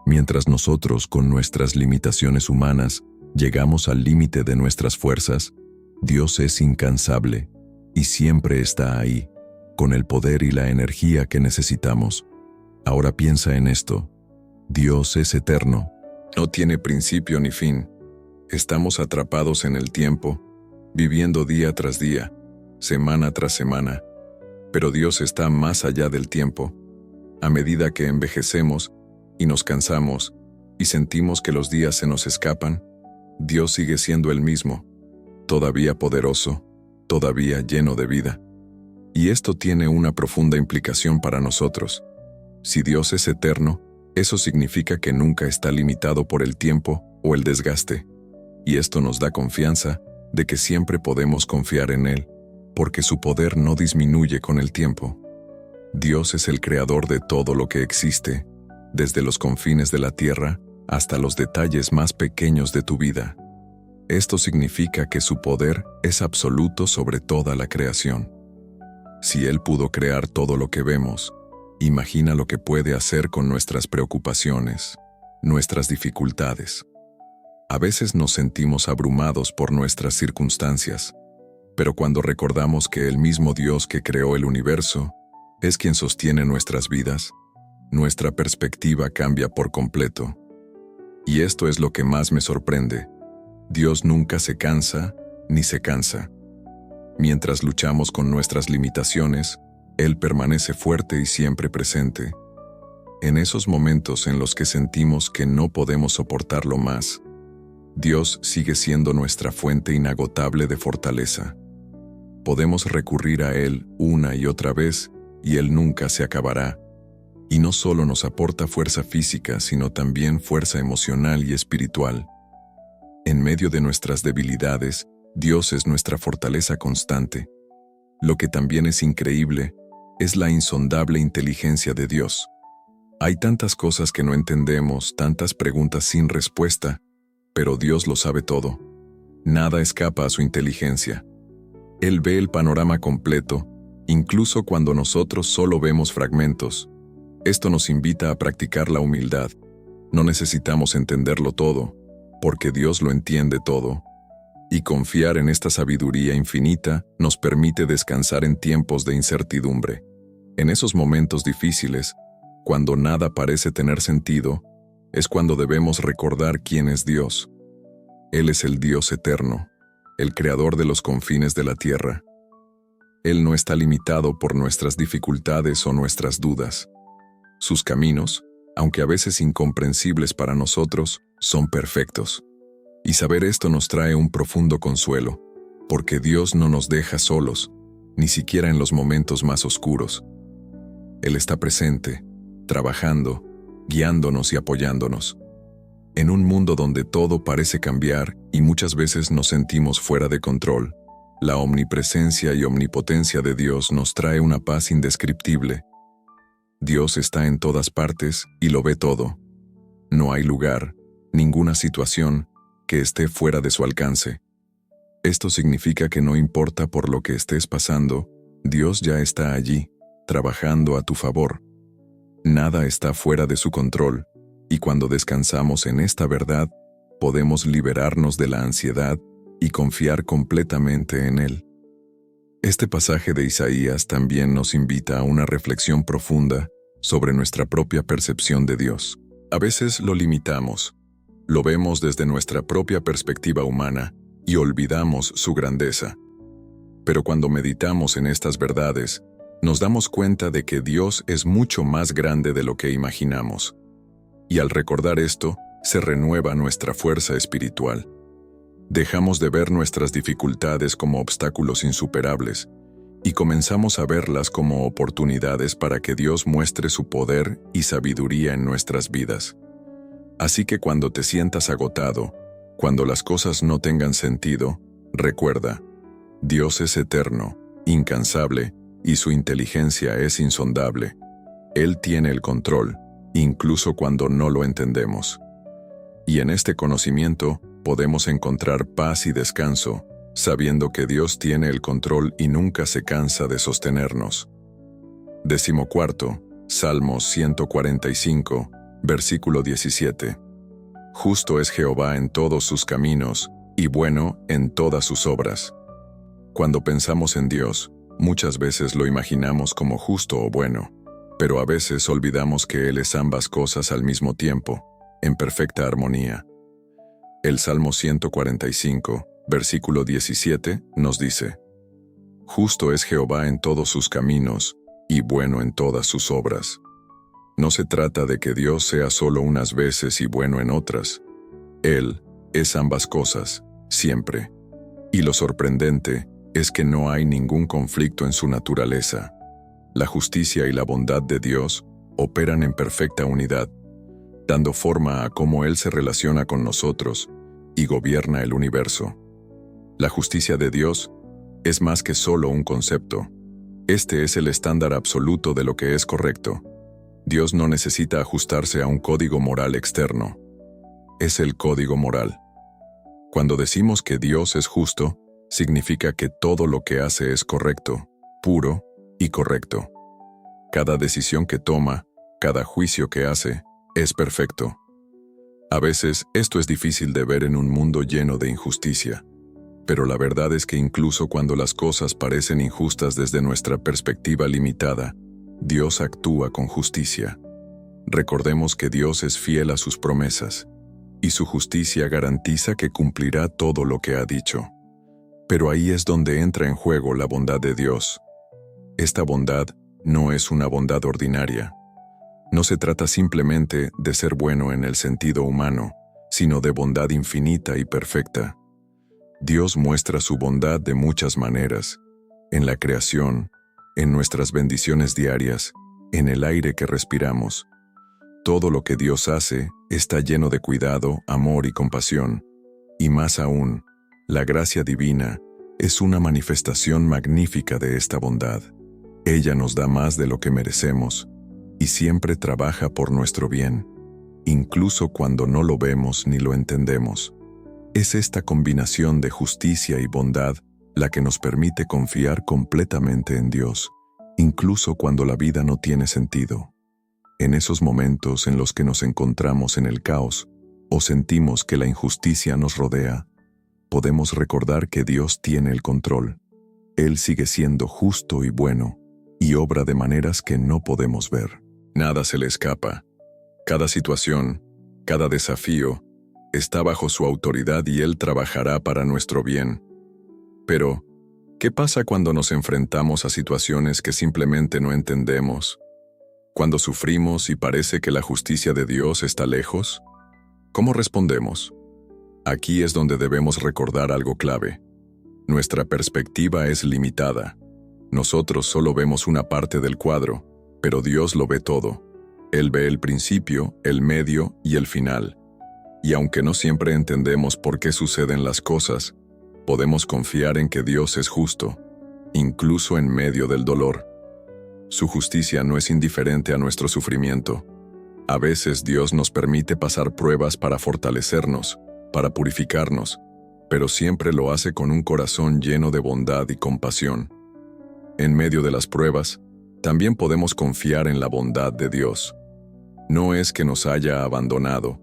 Mientras nosotros, con nuestras limitaciones humanas, llegamos al límite de nuestras fuerzas, Dios es incansable y siempre está ahí, con el poder y la energía que necesitamos. Ahora piensa en esto. Dios es eterno. No tiene principio ni fin. Estamos atrapados en el tiempo, viviendo día tras día, semana tras semana. Pero Dios está más allá del tiempo. A medida que envejecemos y nos cansamos y sentimos que los días se nos escapan, Dios sigue siendo el mismo, todavía poderoso, todavía lleno de vida. Y esto tiene una profunda implicación para nosotros. Si Dios es eterno, eso significa que nunca está limitado por el tiempo o el desgaste. Y esto nos da confianza de que siempre podemos confiar en Él. porque su poder no disminuye con el tiempo. Dios es el creador de todo lo que existe, desde los confines de la tierra hasta los detalles más pequeños de tu vida. Esto significa que su poder es absoluto sobre toda la creación. Si Él pudo crear todo lo que vemos, imagina lo que puede hacer con nuestras preocupaciones, nuestras dificultades. A veces nos sentimos abrumados por nuestras circunstancias, pero cuando recordamos que el mismo Dios que creó el universo es quien sostiene nuestras vidas, nuestra perspectiva cambia por completo. Y esto es lo que más me sorprende. Dios nunca se cansa ni se cansa. Mientras luchamos con nuestras limitaciones, Él permanece fuerte y siempre presente. En esos momentos en los que sentimos que no podemos soportarlo más, Dios sigue siendo nuestra fuente inagotable de fortaleza. Podemos recurrir a Él una y otra vez y Él nunca se acabará. Y no solo nos aporta fuerza física, sino también fuerza emocional y espiritual. En medio de nuestras debilidades, Dios es nuestra fortaleza constante. Lo que también es increíble es la insondable inteligencia de Dios. Hay tantas cosas que no entendemos, tantas preguntas sin respuesta, pero Dios lo sabe todo. Nada escapa a su inteligencia. Él ve el panorama completo, incluso cuando nosotros solo vemos fragmentos. Esto nos invita a practicar la humildad. No necesitamos entenderlo todo, porque Dios lo entiende todo. Y confiar en esta sabiduría infinita nos permite descansar en tiempos de incertidumbre. En esos momentos difíciles, cuando nada parece tener sentido, es cuando debemos recordar quién es Dios. Él es el Dios eterno, el creador de los confines de la tierra. Él no está limitado por nuestras dificultades o nuestras dudas. Sus caminos, aunque a veces incomprensibles para nosotros, son perfectos. Y saber esto nos trae un profundo consuelo, porque Dios no nos deja solos, ni siquiera en los momentos más oscuros. Él está presente, trabajando, guiándonos y apoyándonos. En un mundo donde todo parece cambiar y muchas veces nos sentimos fuera de control, la omnipresencia y omnipotencia de Dios nos trae una paz indescriptible. Dios está en todas partes y lo ve todo. No hay lugar, ninguna situación, que esté fuera de su alcance. Esto significa que no importa por lo que estés pasando, Dios ya está allí, trabajando a tu favor. Nada está fuera de su control, y cuando descansamos en esta verdad, podemos liberarnos de la ansiedad y confiar completamente en Él. Este pasaje de Isaías también nos invita a una reflexión profunda sobre nuestra propia percepción de Dios. A veces lo limitamos. Lo vemos desde nuestra propia perspectiva humana y olvidamos su grandeza. Pero cuando meditamos en estas verdades, nos damos cuenta de que Dios es mucho más grande de lo que imaginamos. Y al recordar esto, se renueva nuestra fuerza espiritual. Dejamos de ver nuestras dificultades como obstáculos insuperables y comenzamos a verlas como oportunidades para que Dios muestre su poder y sabiduría en nuestras vidas. Así que cuando te sientas agotado, cuando las cosas no tengan sentido, recuerda, Dios es eterno, incansable, y su inteligencia es insondable. Él tiene el control, incluso cuando no lo entendemos. Y en este conocimiento podemos encontrar paz y descanso, sabiendo que Dios tiene el control y nunca se cansa de sostenernos. 14. Salmos 145, versículo 17. Justo es Jehová en todos sus caminos, y bueno en todas sus obras. Cuando pensamos en Dios, muchas veces lo imaginamos como justo o bueno, pero a veces olvidamos que Él es ambas cosas al mismo tiempo, en perfecta armonía. El Salmo 145, versículo 17, nos dice: Justo es Jehová en todos sus caminos, y bueno en todas sus obras. No se trata de que Dios sea solo unas veces y bueno en otras. Él es ambas cosas, siempre. Y lo sorprendente es que no hay ningún conflicto en su naturaleza. La justicia y la bondad de Dios operan en perfecta unidad, dando forma a cómo Él se relaciona con nosotros y gobierna el universo. La justicia de Dios Es más que solo un concepto. Este es el estándar absoluto de lo que es correcto. Dios no necesita ajustarse a un código moral externo. Es el código moral. Cuando decimos que Dios es justo, significa que todo lo que hace es correcto, puro y correcto. Cada decisión que toma, cada juicio que hace, es perfecto. A veces esto es difícil de ver en un mundo lleno de injusticia, pero la verdad es que incluso cuando las cosas parecen injustas desde nuestra perspectiva limitada, Dios actúa con justicia. Recordemos que Dios es fiel a sus promesas, y su justicia garantiza que cumplirá todo lo que ha dicho. Pero ahí es donde entra en juego la bondad de Dios. Esta bondad no es una bondad ordinaria. No se trata simplemente de ser bueno en el sentido humano, sino de bondad infinita y perfecta. Dios muestra su bondad de muchas maneras, en la creación, en nuestras bendiciones diarias, en el aire que respiramos. Todo lo que Dios hace está lleno de cuidado, amor y compasión. Y más aún, la gracia divina es una manifestación magnífica de esta bondad. Ella nos da más de lo que merecemos y siempre trabaja por nuestro bien, incluso cuando no lo vemos ni lo entendemos. Es esta combinación de justicia y bondad la que nos permite confiar completamente en Dios, incluso cuando la vida no tiene sentido. En esos momentos en los que nos encontramos en el caos o sentimos que la injusticia nos rodea, podemos recordar que Dios tiene el control. Él sigue siendo justo y bueno, y obra de maneras que no podemos ver. Nada se le escapa. Cada situación, cada desafío, está bajo su autoridad y Él trabajará para nuestro bien. Pero, ¿qué pasa cuando nos enfrentamos a situaciones que simplemente no entendemos? Cuando sufrimos y parece que la justicia de Dios está lejos, ¿cómo respondemos? Aquí es donde debemos recordar algo clave. Nuestra perspectiva es limitada. Nosotros solo vemos una parte del cuadro, pero Dios lo ve todo. Él ve el principio, el medio y el final. Y aunque no siempre entendemos por qué suceden las cosas, podemos confiar en que Dios es justo, incluso en medio del dolor. Su justicia no es indiferente a nuestro sufrimiento. A veces Dios nos permite pasar pruebas para fortalecernos, para purificarnos, pero siempre lo hace con un corazón lleno de bondad y compasión. En medio de las pruebas, también podemos confiar en la bondad de Dios. No es que nos haya abandonado.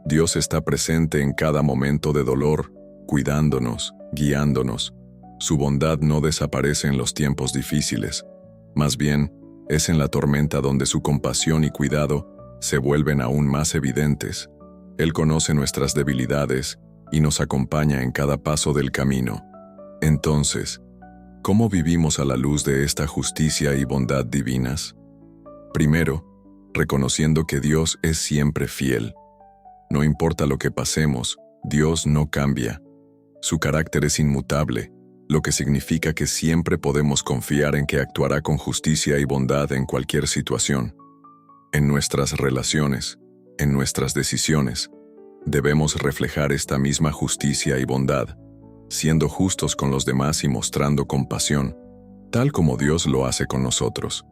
Dios está presente en cada momento de dolor, cuidándonos, guiándonos. Su bondad no desaparece en los tiempos difíciles. Más bien, es en la tormenta donde su compasión y cuidado se vuelven aún más evidentes. Él conoce nuestras debilidades y nos acompaña en cada paso del camino. Entonces, ¿cómo vivimos a la luz de esta justicia y bondad divinas? Primero, reconociendo que Dios es siempre fiel. No importa lo que pasemos, Dios no cambia. Su carácter es inmutable, lo que significa que siempre podemos confiar en que actuará con justicia y bondad en cualquier situación. En nuestras relaciones, en nuestras decisiones, debemos reflejar esta misma justicia y bondad, siendo justos con los demás y mostrando compasión, tal como Dios lo hace con nosotros.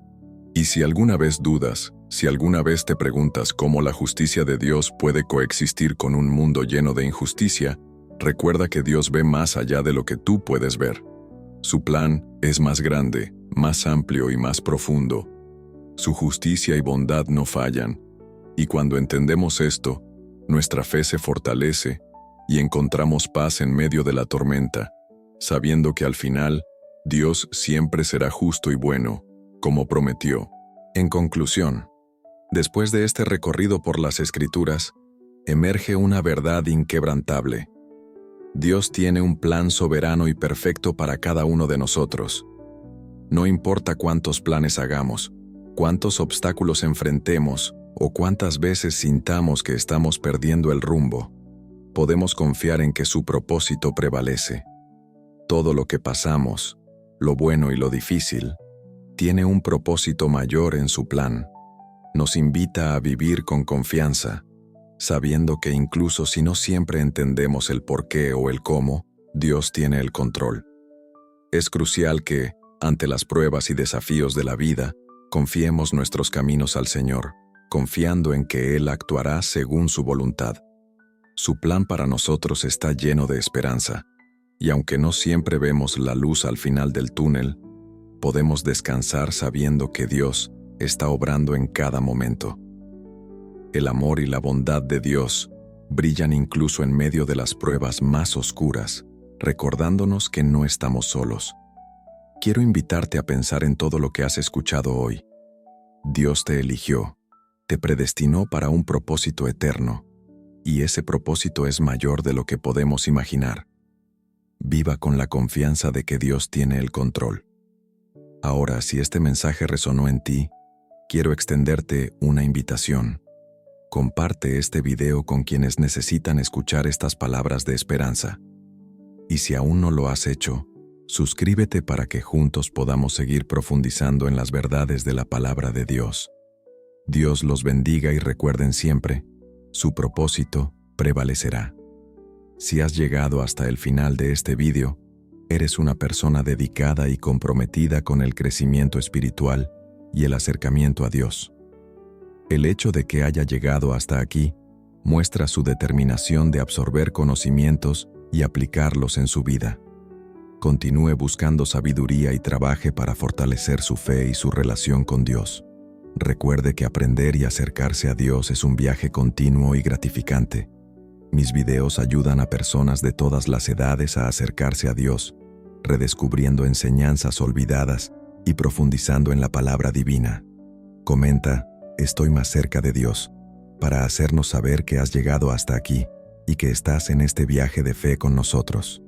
Y si alguna vez dudas, si alguna vez te preguntas cómo la justicia de Dios puede coexistir con un mundo lleno de injusticia, recuerda que Dios ve más allá de lo que tú puedes ver. Su plan es más grande, más amplio y más profundo. Su justicia y bondad no fallan, y cuando entendemos esto, nuestra fe se fortalece y encontramos paz en medio de la tormenta, sabiendo que al final, Dios siempre será justo y bueno, como prometió. En conclusión, después de este recorrido por las Escrituras, emerge una verdad inquebrantable. Dios tiene un plan soberano y perfecto para cada uno de nosotros. No importa cuántos planes hagamos, cuántos obstáculos enfrentemos o cuántas veces sintamos que estamos perdiendo el rumbo, podemos confiar en que su propósito prevalece. Todo lo que pasamos, lo bueno y lo difícil, tiene un propósito mayor en su plan. Nos invita a vivir con confianza, sabiendo que incluso si no siempre entendemos el por qué o el cómo, Dios tiene el control. Es crucial que, ante las pruebas y desafíos de la vida, confiemos nuestros caminos al Señor, confiando en que Él actuará según su voluntad. Su plan para nosotros está lleno de esperanza, y aunque no siempre vemos la luz al final del túnel, podemos descansar sabiendo que Dios está obrando en cada momento. El amor y la bondad de Dios brillan incluso en medio de las pruebas más oscuras, recordándonos que no estamos solos. Quiero invitarte a pensar en todo lo que has escuchado hoy. Dios te eligió, te predestinó para un propósito eterno, y ese propósito es mayor de lo que podemos imaginar. Viva con la confianza de que Dios tiene el control. Ahora, si este mensaje resonó en ti, quiero extenderte una invitación. Comparte este video con quienes necesitan escuchar estas palabras de esperanza. Y si aún no lo has hecho, suscríbete para que juntos podamos seguir profundizando en las verdades de la palabra de Dios. Dios los bendiga y recuerden siempre, su propósito prevalecerá. Si has llegado hasta el final de este video, eres una persona dedicada y comprometida con el crecimiento espiritual y el acercamiento a Dios. El hecho de que haya llegado hasta aquí muestra su determinación de absorber conocimientos y aplicarlos en su vida. Continúe buscando sabiduría y trabaje para fortalecer su fe y su relación con Dios. Recuerde que aprender y acercarse a Dios es un viaje continuo y gratificante. Mis videos ayudan a personas de todas las edades a acercarse a Dios, redescubriendo enseñanzas olvidadas y profundizando en la palabra divina. Comenta, estoy más cerca de Dios, para hacernos saber que has llegado hasta aquí y que estás en este viaje de fe con nosotros.